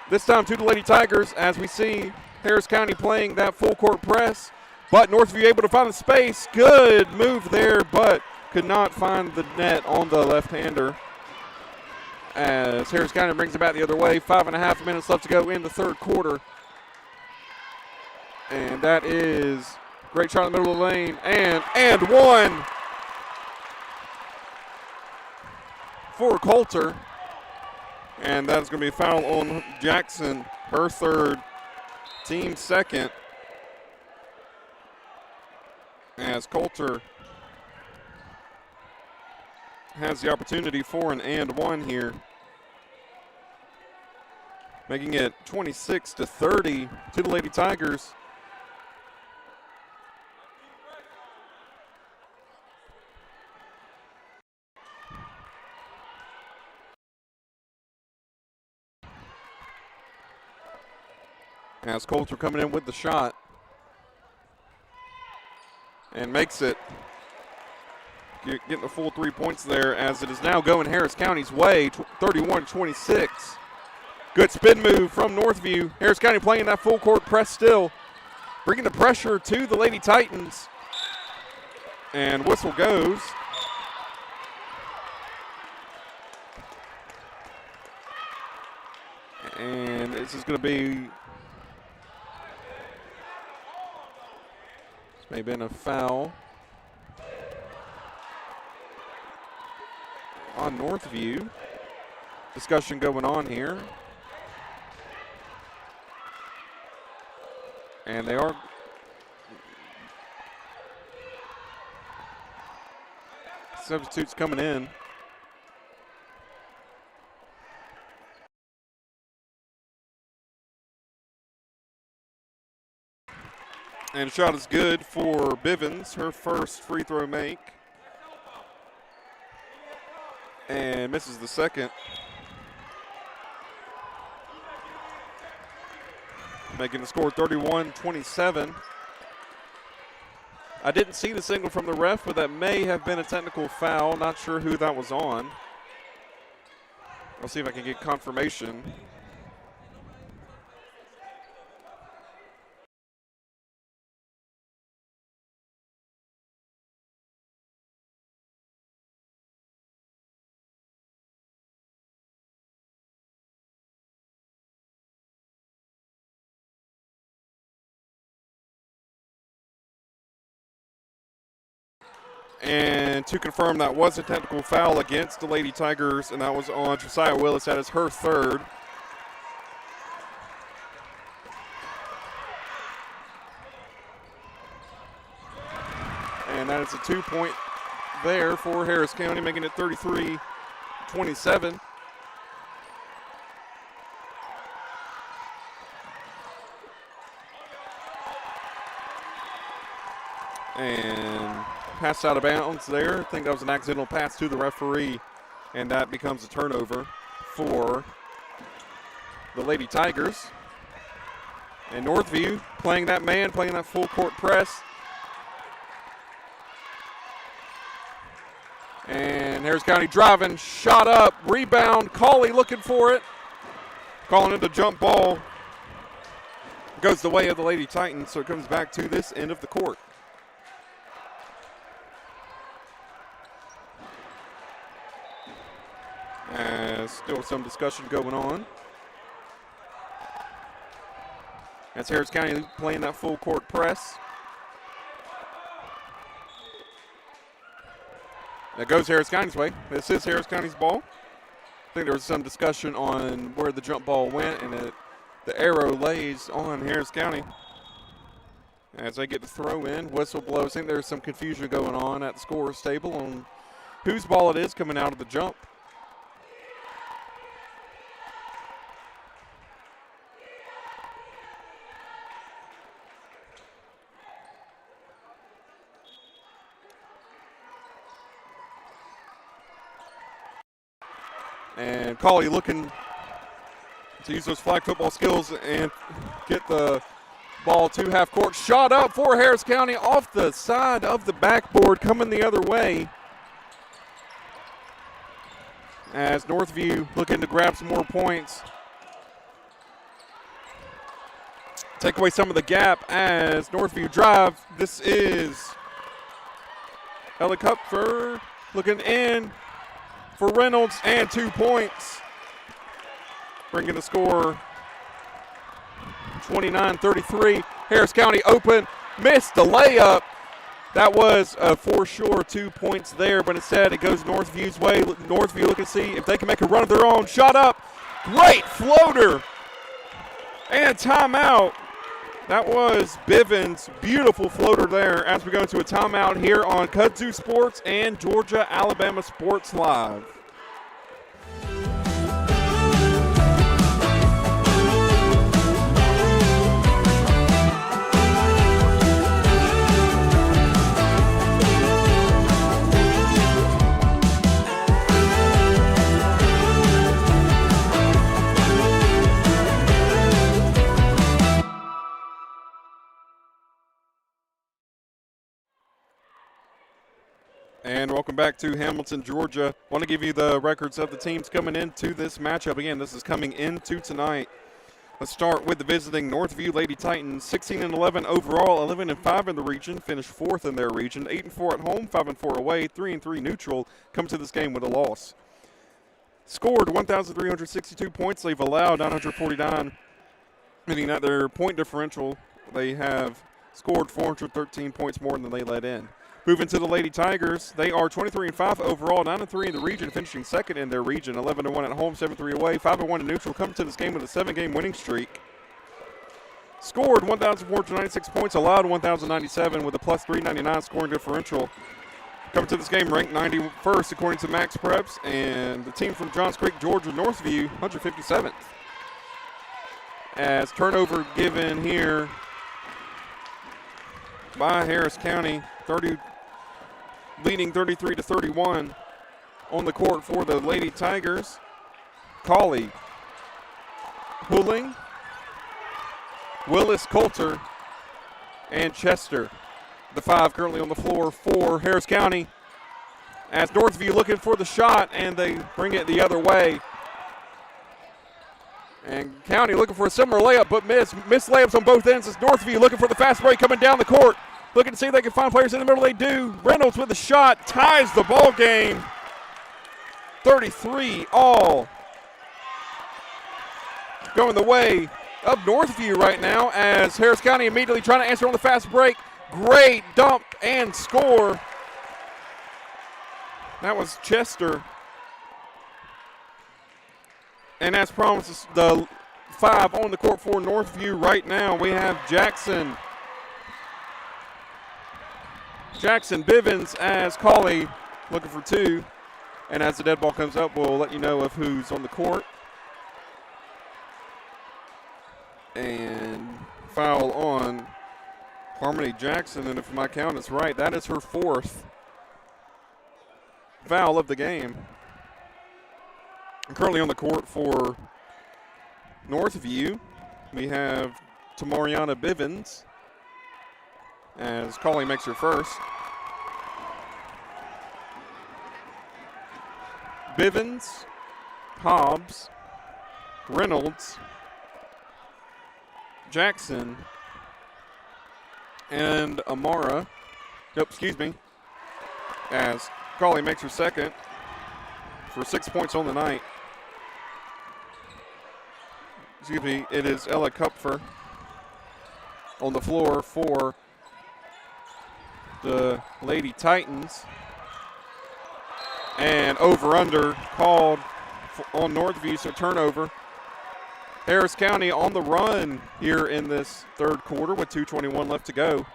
This time to the Lady Tigers as we see Harris County playing that full court press, but Northview able to find the space. Good move there, but could not find the net on the left-hander. As Harris County brings it back the other way, 5.5 minutes left to go in the third quarter. And that is great shot in the middle of the lane, and one for Coulter. And that's going to be a foul on Jackson, her third, team second. As Coulter has the opportunity for an and one here, making it 26-30 to the Lady Tigers. As Coulter coming in with the shot and makes it, getting the full 3 points there, as it is now going Harris County's way, 31-26. Good spin move from Northview. Harris County playing that full court press still, bringing the pressure to the Lady Titans. And whistle goes. And this is going to be, may have been a foul on Northview. Discussion going on here. And they are substitutes coming in. And shot is good for Bivens, her first free throw make. And misses the second. Making the score 31-27. I didn't see the signal from the ref, but that may have been a technical foul. Not sure who that was on. I'll see if I can get confirmation. And to confirm, that was a technical foul against the Lady Tigers, and that was on Josiah Willis. That is her third. And that is a 2-point there for Harris County, making it 33-27. And pass out of bounds there. I think that was an accidental pass to the referee, and that becomes a turnover for the Lady Tigers. And Northview playing that man, playing that full court press. And Harris County driving, shot up, rebound, Cauley looking for it. Calling it a jump ball. Goes the way of the Lady Titans, so it comes back to this end of the court. Still some discussion going on. That's Harris County playing that full court press. That goes Harris County's way. This is Harris County's ball. I think there was some discussion on where the jump ball went, and the arrow lays on Harris County. As they get the throw in, whistle blows. I think there's some confusion going on at the scorer's table on whose ball it is coming out of the jump. And Cauley looking to use those flag football skills and get the ball to half court. Shot up for Harris County off the side of the backboard, coming the other way. as Northview looking to grab some more points. Take away some of the gap as Northview drive. This is Ella Kupfer looking in for Reynolds and 2 points. Bringing the score 29-33. Harris County open, missed the layup. That was for sure 2 points there, but instead it goes Northview's way. Northview looking to see if they can make a run of their own. Shot up, great floater, and timeout. That was Bivens' beautiful floater there as we go into a timeout here on Kudzu Sports and Georgia-Alabama Sports Live. And welcome back to Hamilton, Georgia. Want to give you the records of the teams coming into this matchup. Again, this is coming into tonight. Let's start with the visiting Northview Lady Titans. 16-11 overall, 11-5 in the region, finished 4th in their region. 8-4 at home, 5-4 away, 3-3 neutral. Come to this game with a loss. Scored 1,362 points. They've allowed 949, meaning that their point differential, they have scored 413 points more than they let in. Moving to the Lady Tigers, they are 23-5 overall, 9-3 in the region, finishing 2nd in their region, 11-1 at home, 7-3 away, 5-1 in neutral. Come to this game with a 7-game winning streak. Scored 1,496 points, allowed 1,097 with a plus 399 scoring differential. Coming to this game ranked 91st according to Max Preps, and the team from Johns Creek, Georgia, Northview, 157th. As turnover given here by Harris County, leading 33-31 on the court for the Lady Tigers. Colley, Pulling, Willis Coulter, and Chester. The 5 currently on the floor for Harris County. As Northview looking for the shot, and they bring it the other way. And County looking for a similar layup, but missed layups on both ends. As Northview looking for the fast break coming down the court. Looking to see if they can find players in the middle. They do. Reynolds with the shot, ties the ball game. 33 all. Going the way of Northview right now as Harris County immediately trying to answer on the fast break. Great dump and score. That was Chester. And as promised, the 5 on the court for Northview right now. We have Jackson Bivens as Colley looking for 2. And as the dead ball comes up, we'll let you know of who's on the court. And foul on Harmony Jackson, and if my count is right, that is her 4th foul of the game. And currently on the court for Northview, we have Tamariana Bivens as Colley makes her first. Bivens, Hobbs, Reynolds, Jackson, and Amara. As Colley makes her second for 6 points on the night. It is Ella Kupfer on the floor for the Lady Titans. And over-under called on Northview, so turnover. Harris County on the run here in this third quarter with 2:21 left to go.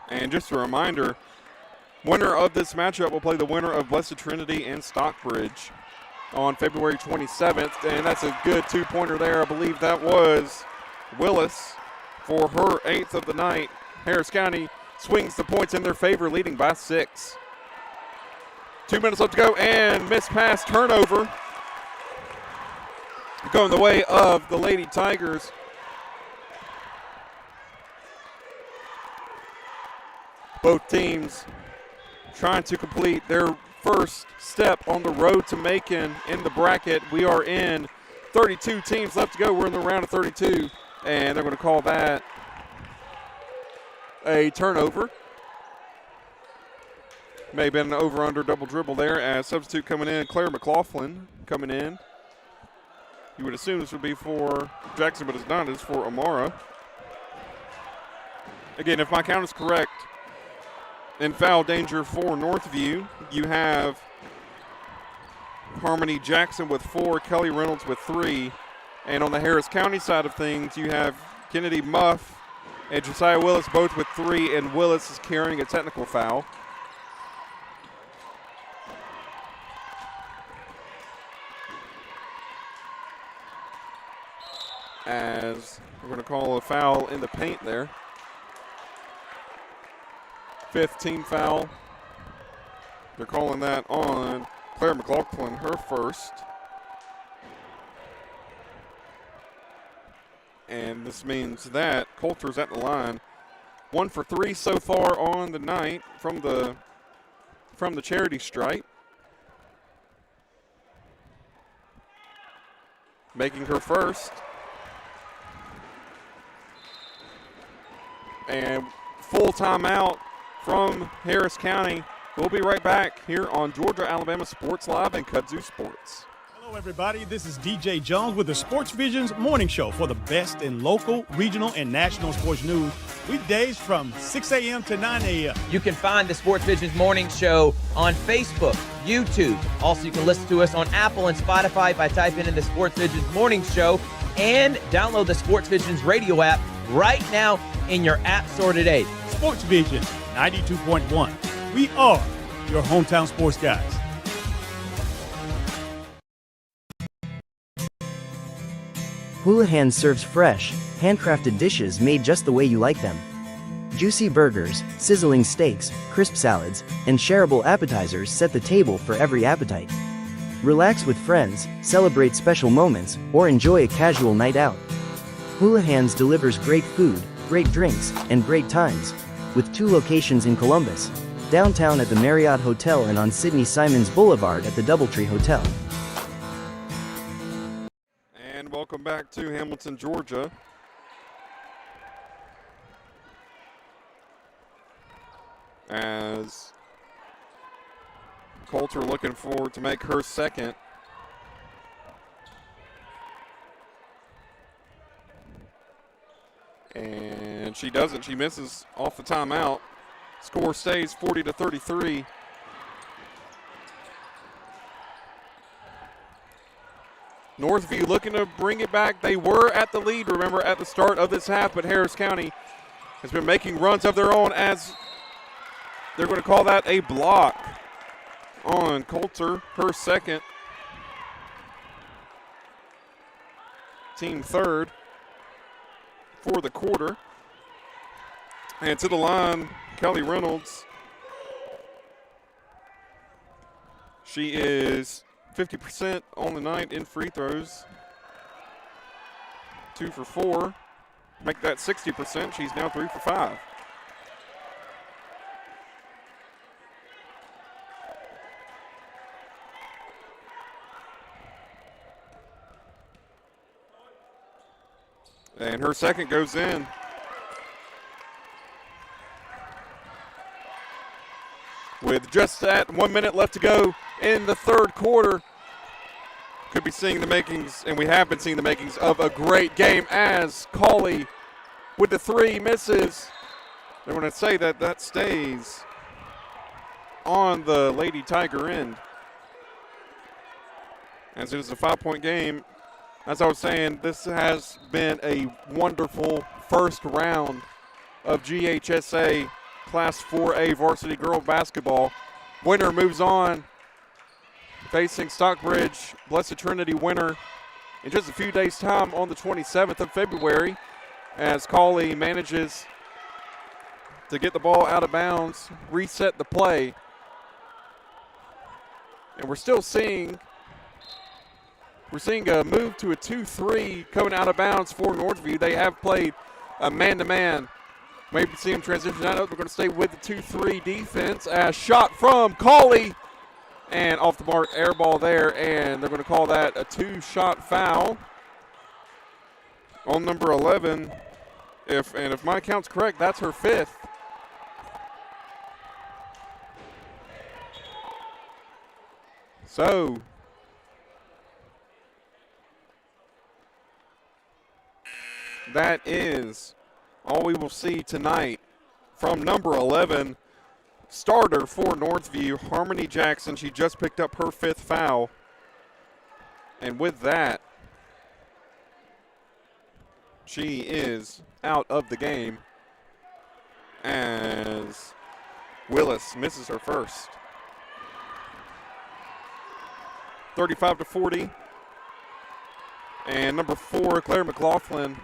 And just a reminder, winner of this matchup will play the winner of Blessed Trinity and Stockbridge on February 27th. And that's a good 2-pointer there. I believe that was Willis for her 8th of the night. Harris County swings the points in their favor, leading by 6. 2 minutes left to go, and missed pass, turnover. Going the way of the Lady Tigers. Both teams trying to complete their first step on the road to Macon in the bracket. We are in 32 teams left to go. We're in the round of 32, and they're going to call that a turnover. May have been an over-under double dribble there as substitute coming in, Claire McLaughlin coming in. You would assume this would be for Jackson, but it's not. It's for Amara. Again, if my count is correct, in foul danger for Northview, you have Harmony Jackson with 4, Kelly Reynolds with 3. And on the Harris County side of things, you have Kennedy Muff and Josiah Willis both with 3, and Willis is carrying a technical foul. As we're going to call a foul in the paint there. 5th team foul. They're calling that on Claire McLaughlin, her first. And this means that Coulter's at the line. 1 for 3 so far on the night from the charity stripe. Making her first. And full timeout from Harris County. We'll be right back here on Georgia-Alabama Sports Live and Kudzu Sports. Hello, everybody. This is DJ Jones with the Sports Visions Morning Show for the best in local, regional, and national sports news. Weekdays from 6 a.m. to 9 a.m. You can find the Sports Visions Morning Show on Facebook, YouTube. Also, you can listen to us on Apple and Spotify by typing in the Sports Visions Morning Show, and download the Sports Visions radio app right now in your app store today. Sports Vision 92.1. We are your hometown sports guys. Houlihan serves fresh, handcrafted dishes made just the way you like them. Juicy burgers, sizzling steaks, crisp salads, and shareable appetizers set the table for every appetite. Relax with friends, celebrate special moments, or enjoy a casual night out. Houlihan's delivers great food, great drinks, and great times, with 2 locations in Columbus, downtown at the Marriott Hotel and on Sidney Simons Boulevard at the Doubletree Hotel. And welcome back to Hamilton, Georgia. As Coulter looking forward to make her second. And she doesn't. She misses off the timeout. Score stays 40-33. Northview looking to bring it back. They were at the lead, remember, at the start of this half, but Harris County has been making runs of their own as they're going to call that a block on Coulter, her second. Team third for the quarter. And to the line, Kelly Reynolds. She is 50% on the night in free throws. 2 for 4. Make that 60%. She's now 3 for 5. And her second goes in. With just that 1 minute left to go in the third quarter, could be seeing the makings, and we have been seeing the makings of a great game as Cauley with the 3 misses. They're going to say that that stays on the Lady Tiger end. As it is a 5-point game. As I was saying, this has been a wonderful first round of GHSA Class 4A Varsity Girl Basketball. Winner moves on, facing Stockbridge Blessed Trinity winner in just a few days' time on the 27th of February, as Cauley manages to get the ball out of bounds, reset the play. And we're still seeing a move to a 2-3 coming out of bounds for Northview. They have played a man-to-man Maybe see him transition out. We're going to stay with the 2-3 defense. As shot from Cauley. And off the mark, air ball there. And they're going to call that a 2-shot foul on number 11. If my count's correct, that's her 5th. So that is all we will see tonight from number 11, starter for Northview, Harmony Jackson. She just picked up her 5th foul. And with that, she is out of the game as Willis misses her first. 35-40. And number 4, Claire McLaughlin,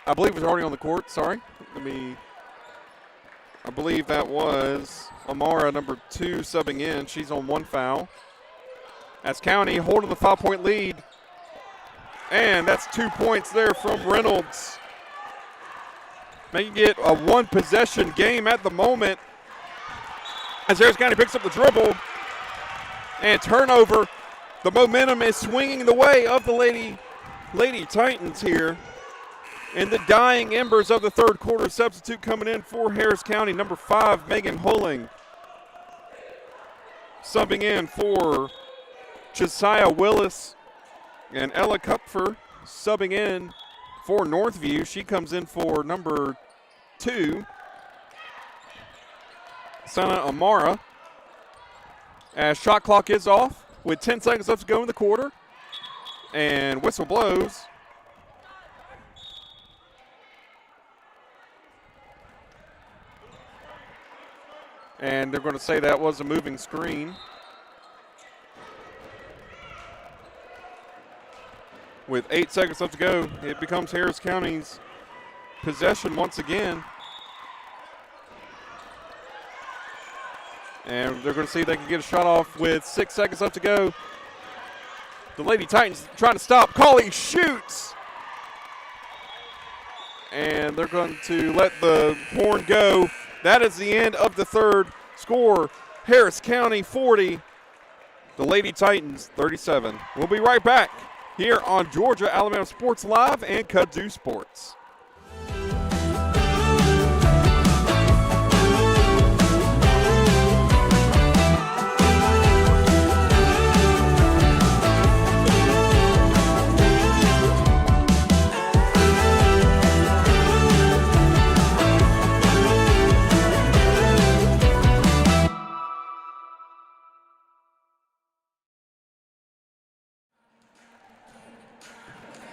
I believe was already on the court. Sorry. I believe that was Amara, number 2, subbing in. She's on 1 foul. As County holding the 5-point lead. And that's 2 points there from Reynolds. Making it a 1-possession game at the moment. As Harris County picks up the dribble. And turnover. The momentum is swinging the way of the Lady Titans here. In the dying embers of the third quarter, substitute coming in for Harris County, number 5, Megan Hulling. Subbing in for Josiah Willis. And Ella Kupfer subbing in for Northview. She comes in for number 2, Sana Amara. As shot clock is off with 10 seconds left to go in the quarter. And whistle blows. And they're going to say that was a moving screen. With 8 seconds left to go, it becomes Harris County's possession once again. And they're going to see if they can get a shot off with 6 seconds left to go. The Lady Titans trying to stop. Cauley shoots. And they're going to let the horn go. That is the end of the third. Score, Harris County 40, the Lady Titans 37. We'll be right back here on Georgia Alabama Sports Live and Kudzu Sports.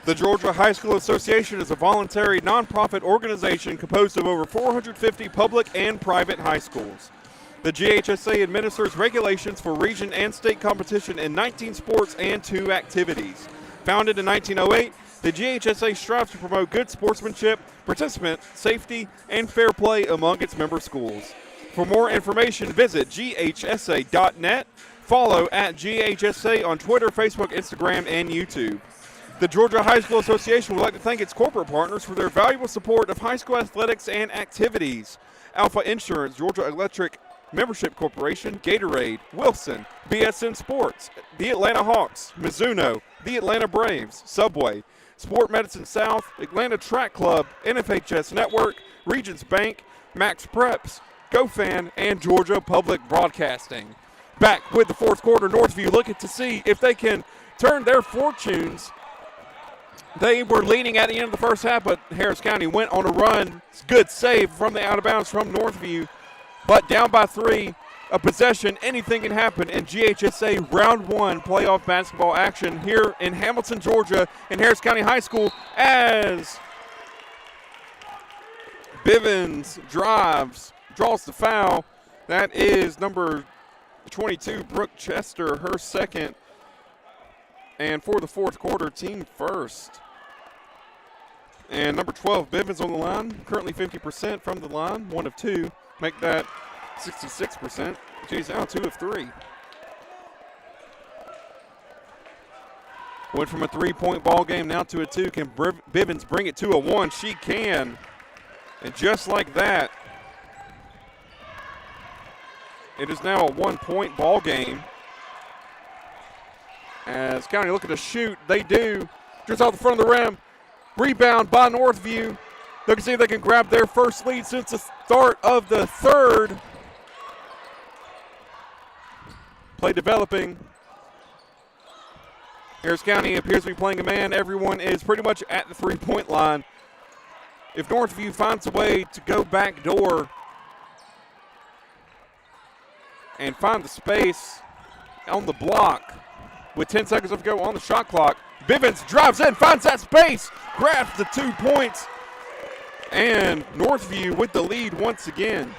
The Georgia High School Association is a voluntary nonprofit organization composed of over 450 public and private high schools. The GHSA administers regulations for region and state competition in 19 sports and 2 activities. Founded in 1908, the GHSA strives to promote good sportsmanship, participant safety, and fair play among its member schools. For more information, visit ghsa.net. Follow at GHSA on Twitter, Facebook, Instagram, and YouTube. The Georgia High School Association would like to thank its corporate partners for their valuable support of high school athletics and activities. Alpha Insurance, Georgia Electric Membership Corporation, Gatorade, Wilson, BSN Sports, the Atlanta Hawks, Mizuno, the Atlanta Braves, Subway, Sport Medicine South, Atlanta Track Club, NFHS Network, Regions Bank, Max Preps, GoFan, and Georgia Public Broadcasting. Back with the fourth quarter, Northview looking to see if they can turn their fortunes. They were leading at the end of the first half, but Harris County went on a run. Good save from the out of bounds from Northview. But down by 3, a possession, anything can happen in GHSA Round 1 playoff basketball action here in Hamilton, Georgia, in Harris County High School as Bivens draws the foul. That is number 22, Brooke Chester, her second. And for the fourth quarter, team first. And number 12, Bivens on the line, currently 50% from the line, 1 of 2. Make that 66%. She's now 2 of 3. Went from a 3-point ball game now to a 2. Can Bivens bring it to a 1? She can. And just like that, it is now a 1-point ball game. As County looking to shoot, they do. Just off the front of the rim. Rebound by Northview. Look and see if they can grab their first lead since the start of the third. Play developing. Harris County appears to be playing a man. Everyone is pretty much at the three-point line. If Northview finds a way to go back door and find the space on the block with 10 seconds left to go on the shot clock, Bivens drives in, finds that space, grabs the 2 points, and Northview with the lead once again.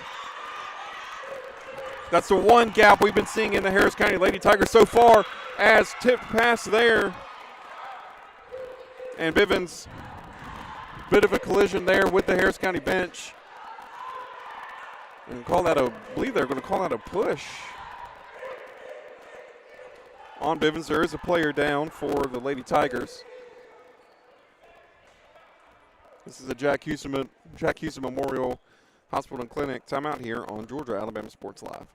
That's the one gap we've been seeing in the Harris County Lady Tigers so far, as tipped pass there. And Bivens, bit of a collision there with the Harris County bench. And I believe they're going to call that a push on Bivens. There is a player down for the Lady Tigers. This is the Jack Houston Memorial Hospital and Clinic timeout here on Georgia Alabama Sports Live.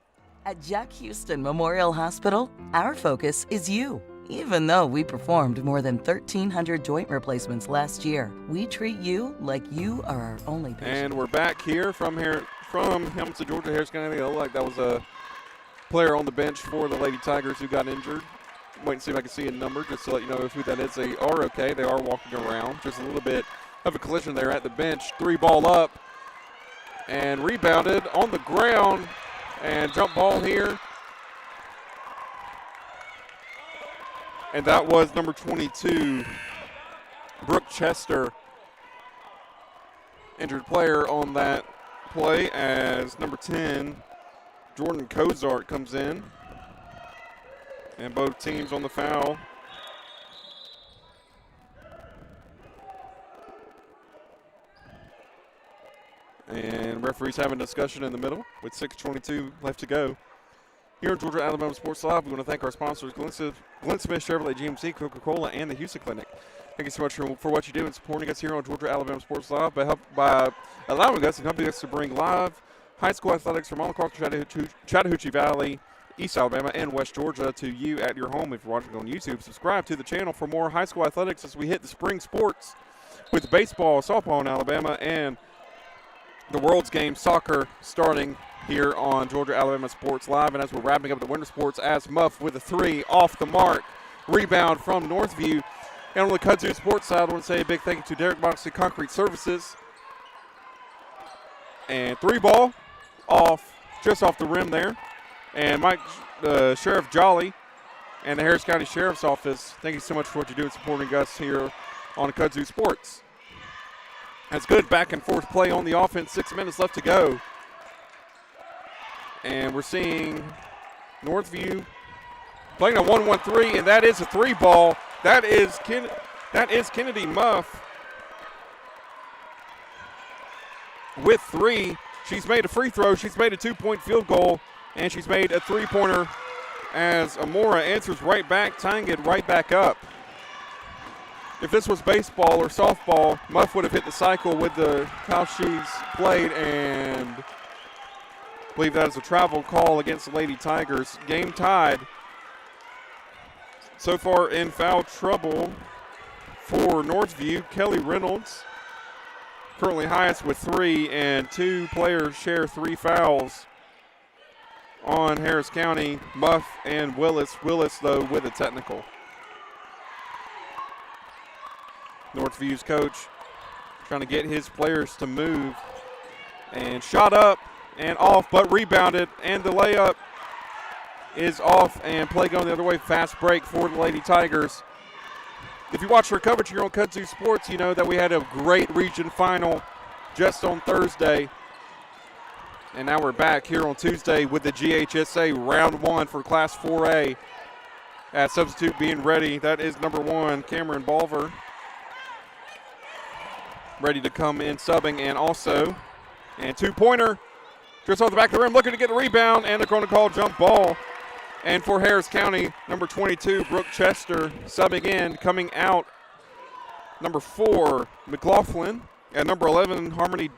At Jack Houston Memorial Hospital, our focus is you. Even though we performed more than 1,300 joint replacements last year, we treat you like you are our only patient. And we're back here from Hamilton, Georgia, Harris County. It looked like that was a player on the bench for the Lady Tigers who got injured. Wait and see if I can see a number just to let you know who that is. They are okay. They are walking around. Just a little bit of a collision there at the bench. 3-ball up and rebounded on the ground. And jump ball here. And that was number 22, Brooke Chester. Injured player on that play as number 10, Jordan Kozart, comes in. And both teams on the foul. And referees having a discussion in the middle with 6:22 left to go. Here at Georgia Alabama Sports Live, we want to thank our sponsors, Glenn Smith Chevrolet GMC, Coca-Cola, and the Houston Clinic. Thank you so much for what you do and supporting us here on Georgia Alabama Sports Live by allowing us and helping us to bring live high school athletics from all across the Chattahoochee Valley, East Alabama, and West Georgia to you at your home. If you're watching on YouTube, subscribe to the channel for more high school athletics as we hit the spring sports with baseball, softball in Alabama, and the World's Game soccer starting here on Georgia Alabama Sports Live. And as we're wrapping up the winter sports, as Muff with a 3 off the mark. Rebound from Northview. And on the Kudzu Sports side, I want to say a big thank you to Derek Moxley Concrete Services. And 3-ball off, just off the rim there. And Mike, Sheriff Jolly and the Harris County Sheriff's Office, thank you so much for what you do in supporting us here on Kudzu Sports. That's good back and forth play on the offense. 6 minutes left to go. And we're seeing Northview playing a 1-1-3, and that is a 3-ball. That is Kennedy Muff with 3. She's made a free throw. She's made a 2-point field goal, and she's made a 3-pointer as Amora answers right back, tying it right back up. If this was baseball or softball, Muff would have hit the cycle with how she's played, and I believe that is a travel call against the Lady Tigers. Game tied. So far in foul trouble for Northview, Kelly Reynolds, currently highest with 3, and 2 players share 3 fouls on Harris County, Muff and Willis. Willis, though, with a technical. Northview's coach trying to get his players to move, and shot up and off, but rebounded, and the layup is off, and play going the other way. Fast break for the Lady Tigers. If you watch our coverage here on Kudzu Sports, you know that we had a great region final just on Thursday, and now we're back here on Tuesday with the GHSA round 1 for Class 4A. At substitute being ready, that is number 1, Cameron Balver, ready to come in subbing, and also, and 2-pointer, just off the back of the rim, looking to get the rebound, and they're going to call jump ball. And for Harris County, number 22, Brooke Chester, subbing in, coming out, number 4, McLaughlin, and number 11, Harmony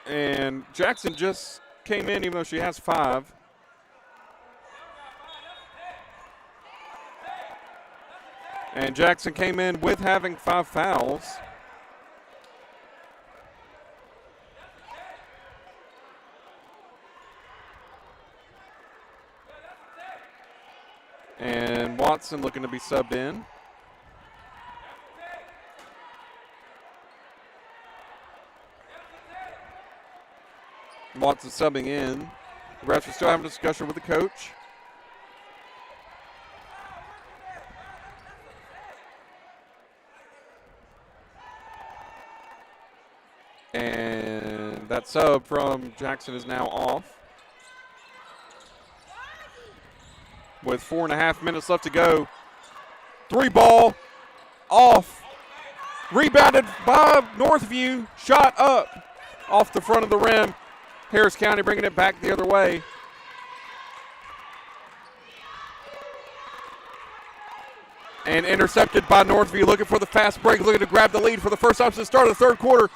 And Jackson just came in, even though she has 5. And Jackson came in with having 5 fouls. And Watson looking to be subbed in. Watson subbing in. The refs are still having a discussion with the coach. And that sub from Jackson is now off. With 4.5 minutes left to go. 3 ball off. Rebounded by Northview. Shot up off the front of the rim. Harris County bringing it back the other way. And intercepted by Northview, looking for the fast break, looking to grab the lead for the first time since the start of the third quarter.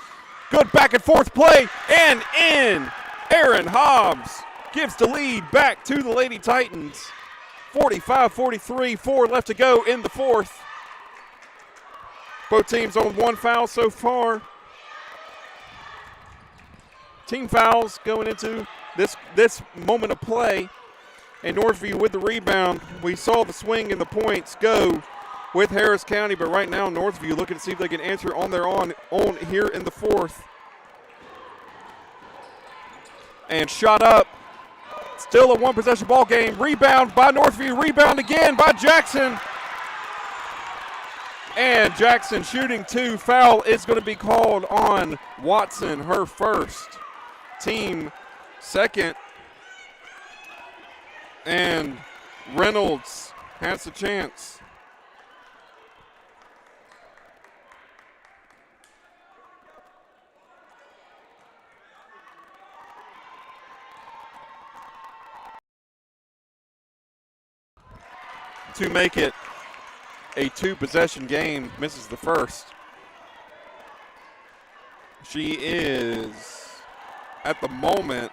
Good back and forth play, and in. Aaron Hobbs gives the lead back to the Lady Titans. 45-43, 4 left to go in the fourth. Both teams on 1 foul so far. Team fouls going into this moment of play. And Northview with the rebound. We saw the swing and the points go with Harris County, but right now Northview looking to see if they can answer on their own here in the fourth. And shot up. Still a 1-possession ball game. Rebound by Northview. Rebound again by Jackson. And Jackson shooting 2. Foul is going to be called on Watson, her first. Team second. And Reynolds has a chance. To make it a 2-possession game, misses the first. She is, at the moment,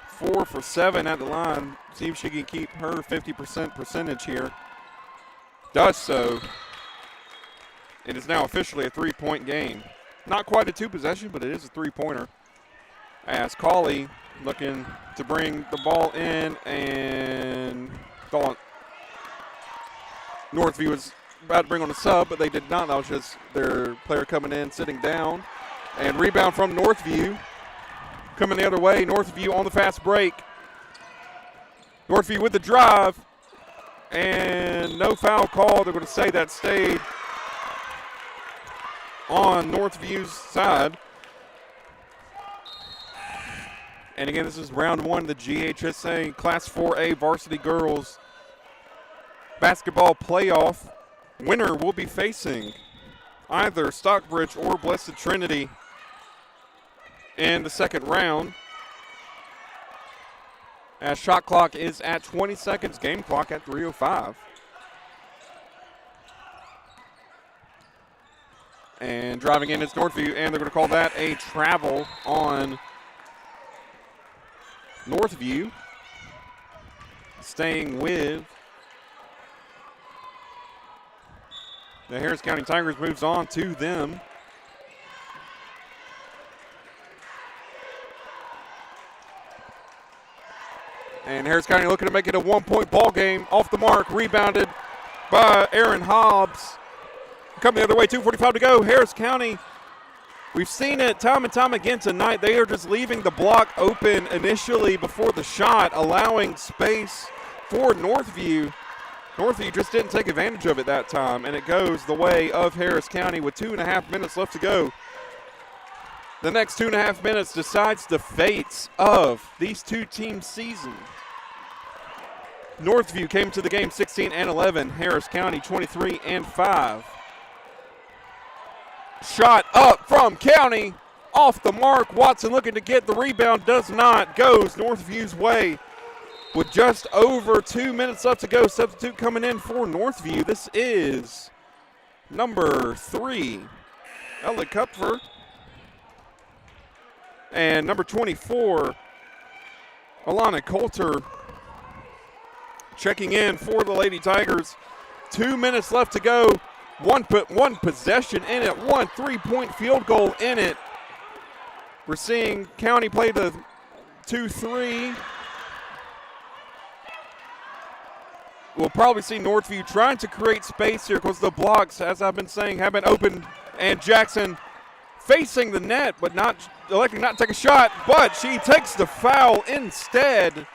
4 for 7 at the line. See if she can keep her 50% percentage here. Does so. It is now officially a 3-point game. Not quite a 2-possession, but it is a 3-pointer. As Cauley looking to bring the ball in, and thought Northview was about to bring on a sub, but they did not. That was just their player coming in, sitting down. And rebound from Northview. Coming the other way, Northview on the fast break. Northview with the drive. And no foul call. They're going to say that stayed on Northview's side. And again, this is round 1 of the GHSA Class 4A Varsity Girls Basketball Playoff. Winner will be facing either Stockbridge or Blessed Trinity in the second round. As shot clock is at 20 seconds, game clock at 3:05. And driving in is Northview, and they're going to call that a travel on Northview. Staying with the Harris County Tigers, moves on to them. And Harris County looking to make it a 1-point ball game. Off the mark, rebounded by Aaron Hobbs. Coming the other way, 2:45 to go. Harris County, we've seen it time and time again tonight. They are just leaving the block open initially before the shot, allowing space for Northview. Northview just didn't take advantage of it that time, and it goes the way of Harris County with 2.5 minutes left to go. The next 2.5 minutes decides the fates of these two teams' season. Northview came to the game 16-11. Harris County 23-5. Shot up from County, off the mark. Watson looking to get the rebound, does not. Goes Northview's way with just over 2 minutes left to go. Substitute coming in for Northview. This is number 3, Ella Kupfer. And number 24, Alana Coulter, checking in for the Lady Tigers. 2 minutes left to go. One possession in it, 1 3-point field goal in it. We're seeing County play the 2-3. We'll probably see Northview trying to create space here because the blocks, as I've been saying, have been open. And Jackson facing the net, but electing not to take a shot, but she takes the foul instead.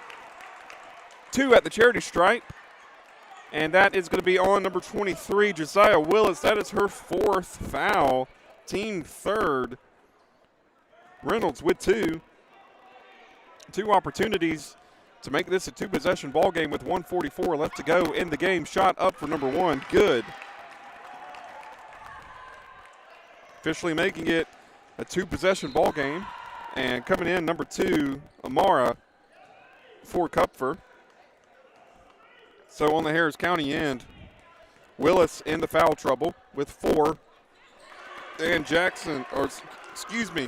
2 at the charity stripe. And that is going to be on number 23, Josiah Willis. That is her 4th foul, team 3rd. Reynolds with 2. 2 opportunities to make this a 2-possession ball game with 1:44 left to go in the game. Shot up for number 1, good. Officially making it a 2-possession ball game. And coming in, number 2, Amara for Kupfer. So on the Harris County end, Willis in the foul trouble with 4. And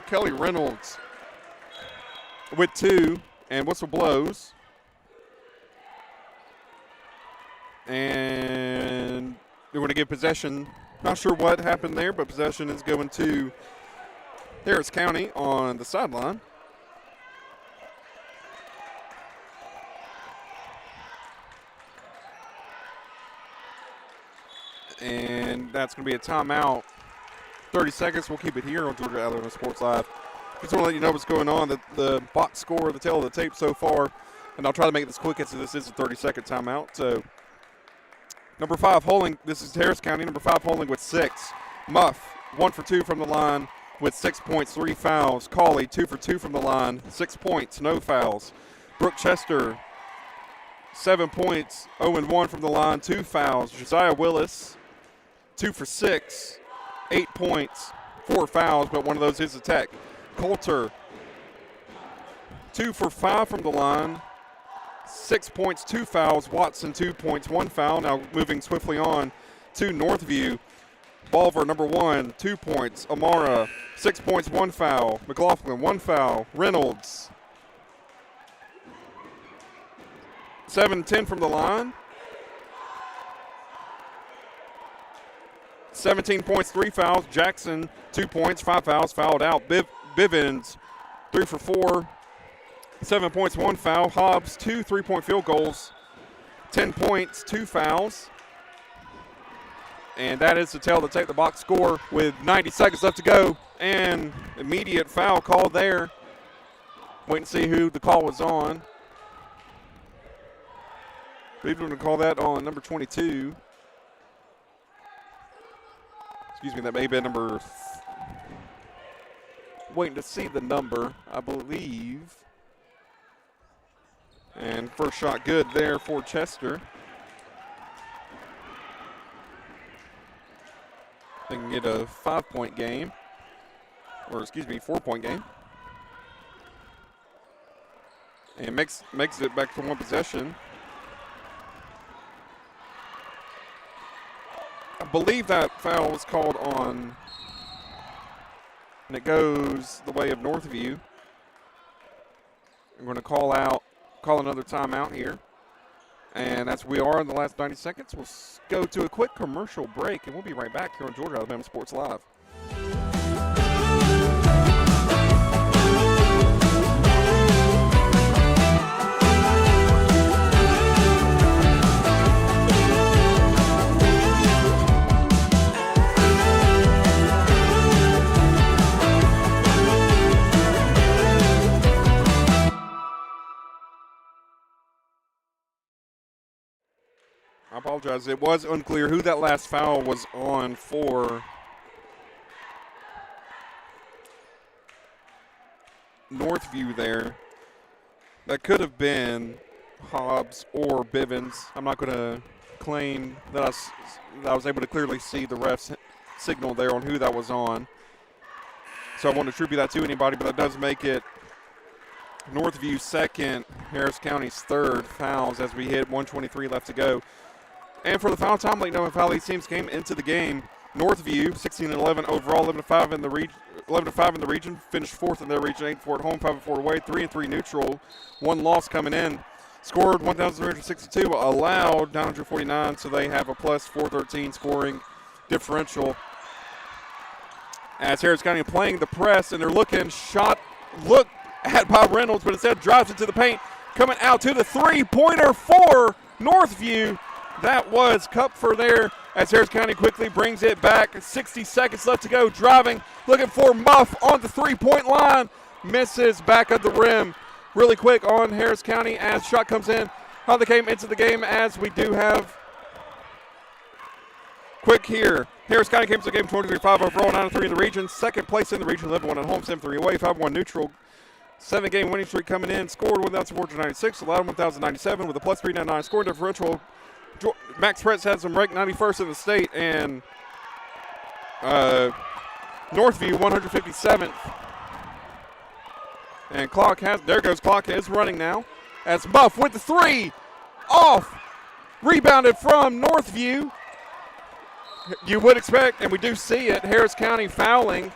Kelly Reynolds with 2. And whistle blows. And they're going to give possession. Not sure what happened there, but possession is going to Harris County on the sideline. And that's going to be a timeout. 30 seconds. We'll keep it here on Georgia Alabama Sports Live. Just want to let you know what's going on, the box score, the tail of the tape so far. And I'll try to make this quick as this is a 30-second timeout. So number 5, Holing. This is Harris County. Number 5, Holing with 6. Muff, 1 for 2 from the line with 6 points, 3 fouls. Cawley, 2 for 2 from the line, 6 points, no fouls. Brooke Chester, 7 points, 0-1 from the line, 2 fouls. Josiah Willis, 2 for 6, 8 points, 4 fouls, but one of those is a tech. Coulter, 2 for 5 from the line, 6 points, 2 fouls. Watson, 2 points, 1 foul. Now moving swiftly on to Northview. Balver, number 1, 2 points. Amara, 6 points, 1 foul. McLaughlin, 1 foul. Reynolds, 7-10 from the line. 17 points, 3 fouls. Jackson, 2 points, 5 fouls, fouled out. Bivens, 3 for 4, 7 points, 1 foul. Hobbs, 2 3-point field goals, 10 points, 2 fouls. And that is to tell the take the box score with 90 seconds left to go. And immediate foul call there. Wait and see who the call was on. I believe we're going to call that on number 22. Excuse me, that may have been number. Waiting to see the number, I believe. And first shot good there for Chester. They can get a 5-point game. Or excuse me, 4-point game. And makes it back to 1 possession. I believe that foul was called on, and it goes the way of Northview. I'm going to call another timeout here. And as we are in the last 90 seconds, we'll go to a quick commercial break, and we'll be right back here on Georgia Alabama Sports Live. I apologize. It was unclear who that last foul was on for Northview there. That could have been Hobbs or Bivens. I'm not going to claim that I was able to clearly see the ref's signal there on who that was on. So I won't attribute that to anybody, but that does make it Northview's 2nd, Harris County's 3rd fouls as we hit 1:23 left to go. And for the foul time, like knowing foul these teams came into the game, Northview 16-11 overall, 11-5 in the 11-5 in the region, finished 4th in their region, 8-4 at home, 5-4 away, 3-3 neutral, 1 loss coming in. Scored 1,362, allowed 949, so they have a plus 413 scoring differential. As Harris County playing the press, and they're look at Bob Reynolds, but instead drives into the paint, coming out to the three-pointer for Northview. That was Kupfer there as Harris County quickly brings it back. 60 seconds left to go, driving, looking for Muff on the three-point line. Misses back at the rim. Really quick on Harris County as shot comes in. How they came into the game as we do have quick here. Harris County came to the game 23-5 overall, 9-3 in the region. Second place in the region, 11-1 at home, 7-3 away, 5-1 neutral. 7-game winning streak coming in. Scored 1,496, allowed 1,097 with a plus 399 scoring differential. Max Pretz has them ranked 91st in the state, and Northview 157th. And there goes clock is running now. As Muff with the three, off, rebounded from Northview. You would expect, and we do see it, Harris County fouling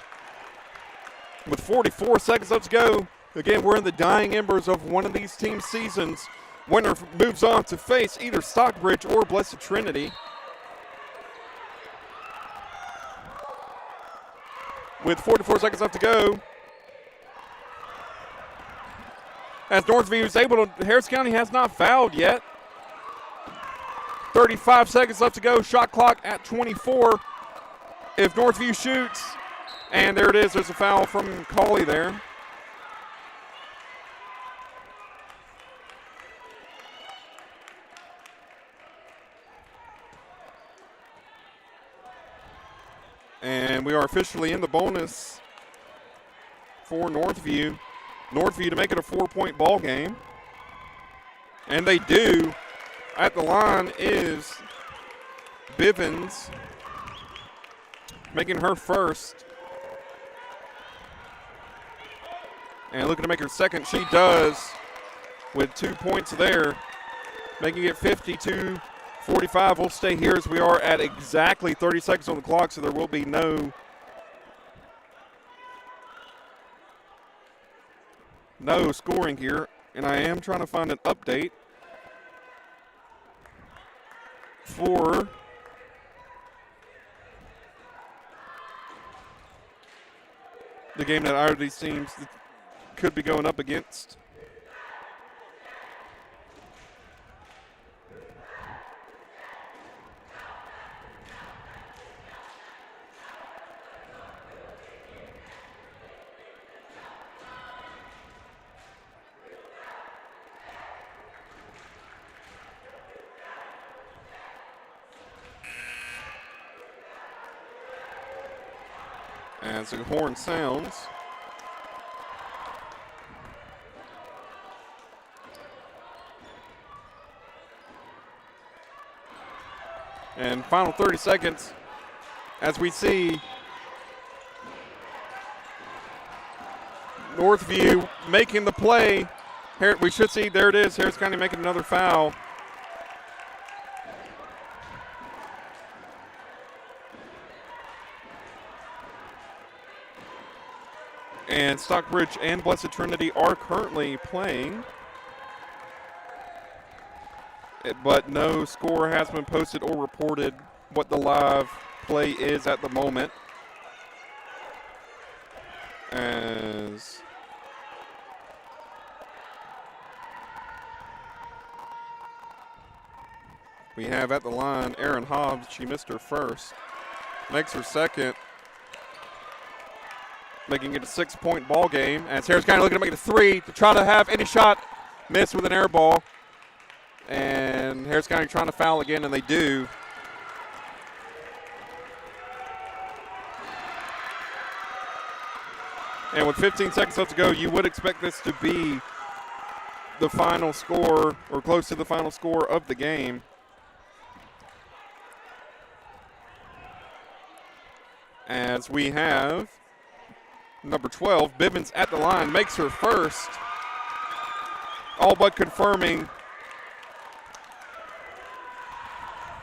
with 44 seconds left to go. Again, we're in the dying embers of one of these teams' seasons. Winner moves on to face either Stockbridge or Blessed Trinity. With 44 seconds left to go, as Northview is able to, Harris County has not fouled yet. 35 seconds left to go, shot clock at 24. If Northview shoots, and there it is, there's a foul from Cauley there. And we are officially in the bonus for Northview. Northview to make it a 4-point ball game. And they do. At the line is Bivens, making her first. And looking to make her second. She does with 2 points there, making it 52-45. We'll stay here as we are at exactly 30 seconds on the clock, so there will be no scoring here. And I am trying to find an update for the game that either of these teams could be going up against. As the horn sounds, and final 30 seconds as we see Northview making the play. Here we should see, there it is, Harris County making another foul. And Stockbridge and Blessed Trinity are currently playing, but no score has been posted or reported what the live play is at the moment. As we have at the line Erin Hobbs, she missed her first, makes her second, making it a 6-point ball game. As Harris County looking to make it a three to try to have any shot, miss with an air ball. And Harris County trying to foul again, and they do. And with 15 seconds left to go, you would expect this to be the final score, or close to the final score of the game. As we have number 12, Bivens at the line, makes her first, all but confirming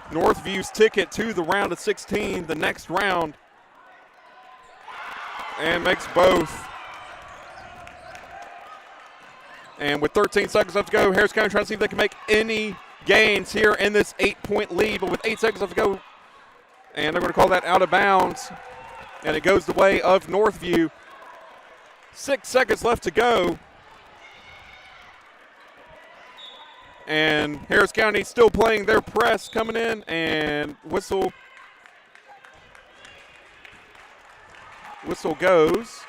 Northview's ticket to the round of 16, the next round. and makes both. And with 13 seconds left to go, Harris County trying to see if they can make any gains here in this 8-point lead. But with 8 seconds left to go, and they're going to call that out of bounds. And it goes the way of Northview. 6 seconds left to go. And Harris County still playing their press, coming in, and whistle goes.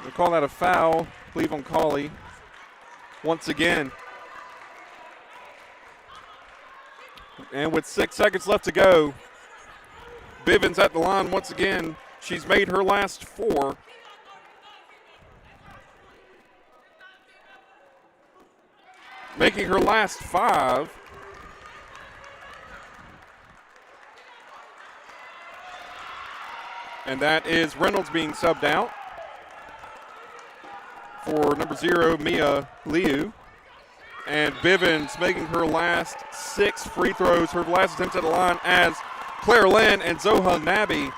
They call that a foul, I believe, on Colley once again. And with 6 seconds left to go, Bivens at the line once again. She's made her last 4. Making her last 5. And that is Reynolds being subbed out for number 0, Mia Liu. And Bivens making her last 6 free throws, her last attempts at the line, as Claire Lynn and Zohun Nabi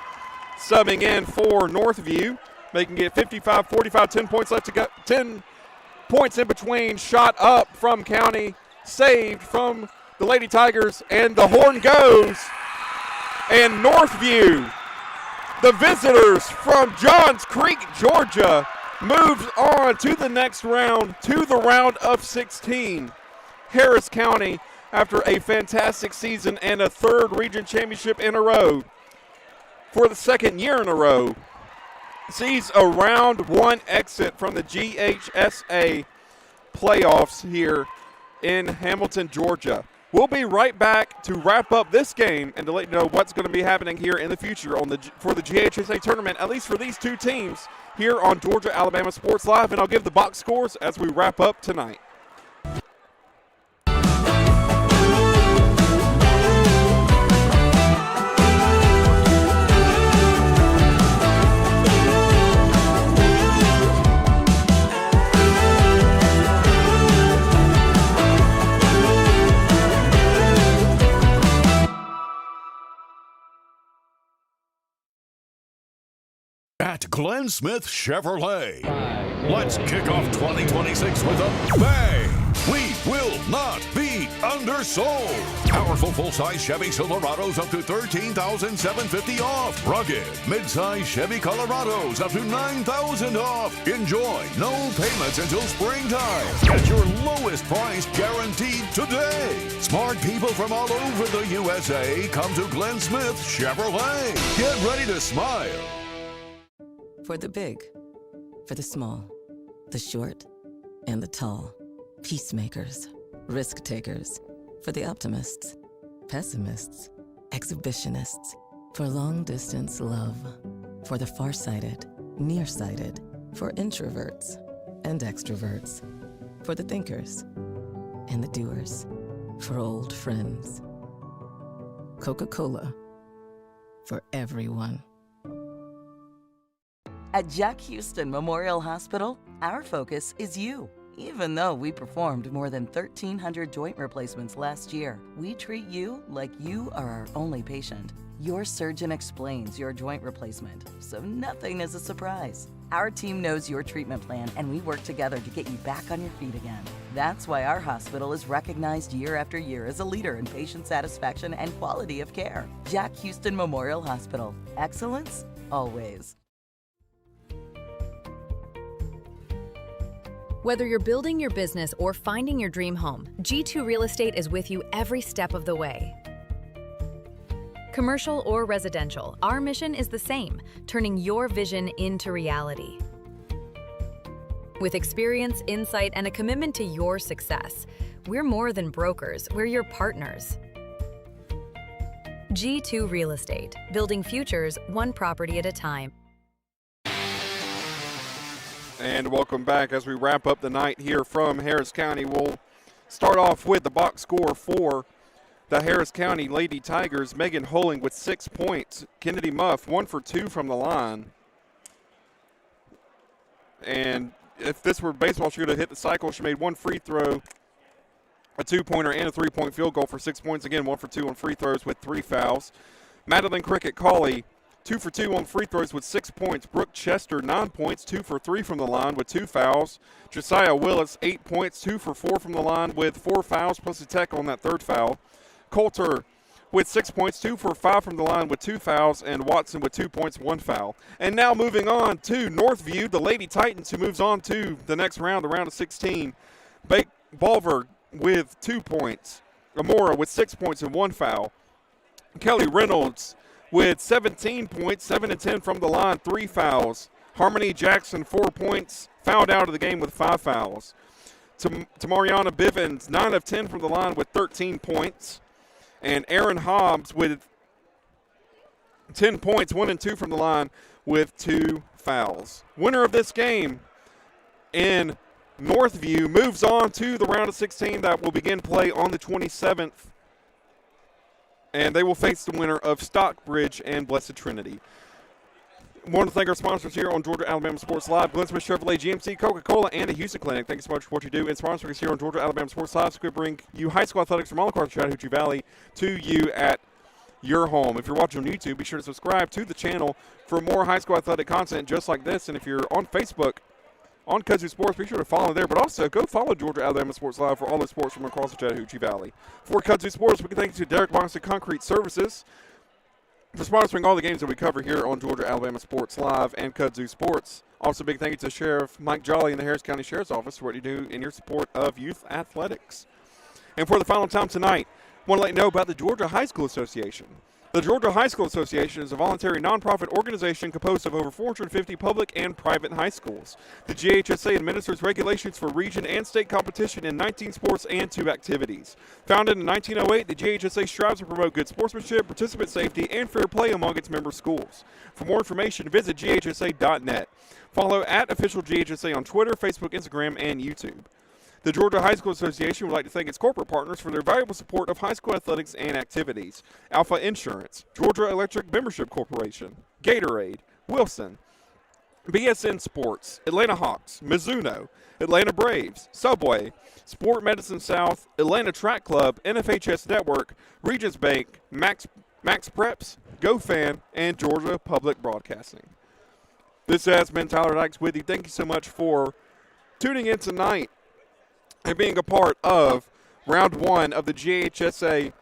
subbing in for Northview, making it 55-45, 10 points left to go. 10 points in between, shot up from County, saved from the Lady Tigers, and the horn goes. And Northview, the visitors from Johns Creek, Georgia, moves on to the next round, to the round of 16. Harris County, after a fantastic season and a 3rd region championship in a row, for the 2nd year in a row, sees a round 1 exit from the GHSA playoffs here in Hamilton, Georgia. We'll be right back to wrap up this game and to let you know what's going to be happening here in the future for the GHSA tournament, at least for these 2 teams here on Georgia Alabama Sports Live. And I'll give the box scores as we wrap up tonight. At Glenn Smith Chevrolet, let's kick off 2026 with a bang. We will not be undersold. Powerful full-size Chevy Silverados up to $13,750 off. Rugged mid-size Chevy Colorados up to $9,000 off. Enjoy no payments until springtime. Get your lowest price guaranteed today. Smart people from all over the USA come to Glenn Smith Chevrolet. Get ready to smile. For the big, for the small, the short, and the tall. Peacemakers, risk takers. For the optimists, pessimists, exhibitionists. For long distance love. For the farsighted, nearsighted. For introverts and extroverts. For the thinkers and the doers. For old friends. Coca-Cola. For everyone. At Jack Houston Memorial Hospital, our focus is you. Even though we performed more than 1,300 joint replacements last year, we treat you like you are our only patient. Your surgeon explains your joint replacement, so nothing is a surprise. Our team knows your treatment plan, and we work together to get you back on your feet again. That's why our hospital is recognized year after year as a leader in patient satisfaction and quality of care. Jack Houston Memorial Hospital. Excellence, always. Whether you're building your business or finding your dream home, G2 Real Estate is with you every step of the way. Commercial or residential, our mission is the same, turning your vision into reality. With experience, insight, and a commitment to your success, we're more than brokers, we're your partners. G2 Real Estate, building futures one property at a time. And welcome back as we wrap up the night here from Harris County. We'll start off with the box score for the Harris County Lady Tigers. Megan Holing with 6 points. Kennedy Muff 1 for 2 from the line. And if this were baseball, she would have hit the cycle. She made 1 free throw, a 2-pointer, and a 3-point field goal for 6 points. Again, 1 for 2 on free throws with 3 fouls. Madeline Cricket Colley, 2 for 2 on free throws with 6 points. Brooke Chester, 9 points, 2 for 3 from the line with 2 fouls. Josiah Willis, 8 points, 2 for 4 from the line with 4 fouls plus a tech on that third foul. Coulter with 6 points, 2 for 5 from the line with 2 fouls, and Watson with 2 points, 1 foul. And now moving on to Northview, the Lady Titans, who moves on to the next round, the round of 16. Balver with 2 points. Amora with 6 points and 1 foul. Kelly Reynolds with 17 points, 7 and 10 from the line, 3 fouls. Harmony Jackson, 4 points, fouled out of the game with 5 fouls. Tamariana Bivens, 9 of 10 from the line with 13 points. And Aaron Hobbs with 10 points, 1 and 2 from the line with 2 fouls. Winner of this game in Northview moves on to the round of 16 that will begin play on the 27th. And they will face the winner of Stockbridge and Blessed Trinity. I want to thank our sponsors here on Georgia Alabama Sports Live, Glenn Smith Chevrolet, GMC, Coca-Cola, and the Houston Clinic. Thank you so much for what you do. And sponsoring us here on Georgia Alabama Sports Live, so we bring you high school athletics from all across the Chattahoochee Valley to you at your home. If you're watching on YouTube, be sure to subscribe to the channel for more high school athletic content just like this. And if you're on Facebook, on Kudzu Sports, be sure to follow there. But also, go follow Georgia Alabama Sports Live for all the sports from across the Chattahoochee Valley. For Kudzu Sports, we can thank you to Derek Boston Concrete Services for sponsoring all the games that we cover here on Georgia Alabama Sports Live and Kudzu Sports. Also, big thank you to Sheriff Mike Jolly in the Harris County Sheriff's Office for what you do in your support of youth athletics. And for the final time tonight, I want to let you know about the Georgia High School Association. The Georgia High School Association is a voluntary nonprofit organization composed of over 450 public and private high schools. The GHSA administers regulations for region and state competition in 19 sports and 2 activities. Founded in 1908, the GHSA strives to promote good sportsmanship, participant safety, and fair play among its member schools. For more information, visit ghsa.net. Follow at official GHSA on Twitter, Facebook, Instagram, and YouTube. The Georgia High School Association would like to thank its corporate partners for their valuable support of high school athletics and activities. Alpha Insurance, Georgia Electric Membership Corporation, Gatorade, Wilson, BSN Sports, Atlanta Hawks, Mizuno, Atlanta Braves, Subway, Sport Medicine South, Atlanta Track Club, NFHS Network, Regions Bank, Max Preps, GoFan, and Georgia Public Broadcasting. This has been Tyler Dykes with you. Thank you so much for tuning in tonight and being a part of round 1 of the GHSA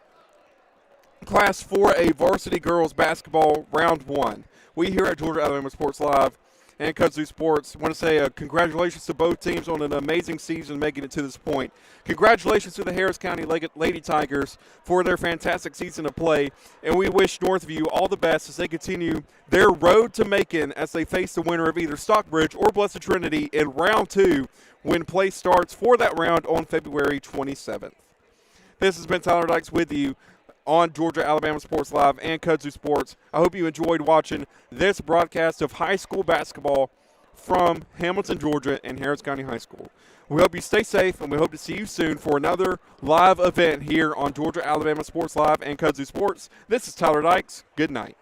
Class 4-A Varsity Girls Basketball Round 1. We here at Georgia Alabama Sports Live and Kudzu Sports want to say congratulations to both teams on an amazing season making it to this point. Congratulations to the Harris County Lady Tigers for their fantastic season of play, and we wish Northview all the best as they continue their road to Macon as they face the winner of either Stockbridge or Blessed Trinity in round 2 when play starts for that round on February 27th. This has been Tyler Dykes with you on Georgia Alabama Sports Live and Kudzu Sports. I hope you enjoyed watching this broadcast of high school basketball from Hamilton, Georgia and Harris County High School. We hope you stay safe, and we hope to see you soon for another live event here on Georgia Alabama Sports Live and Kudzu Sports. This is Tyler Dykes. Good night.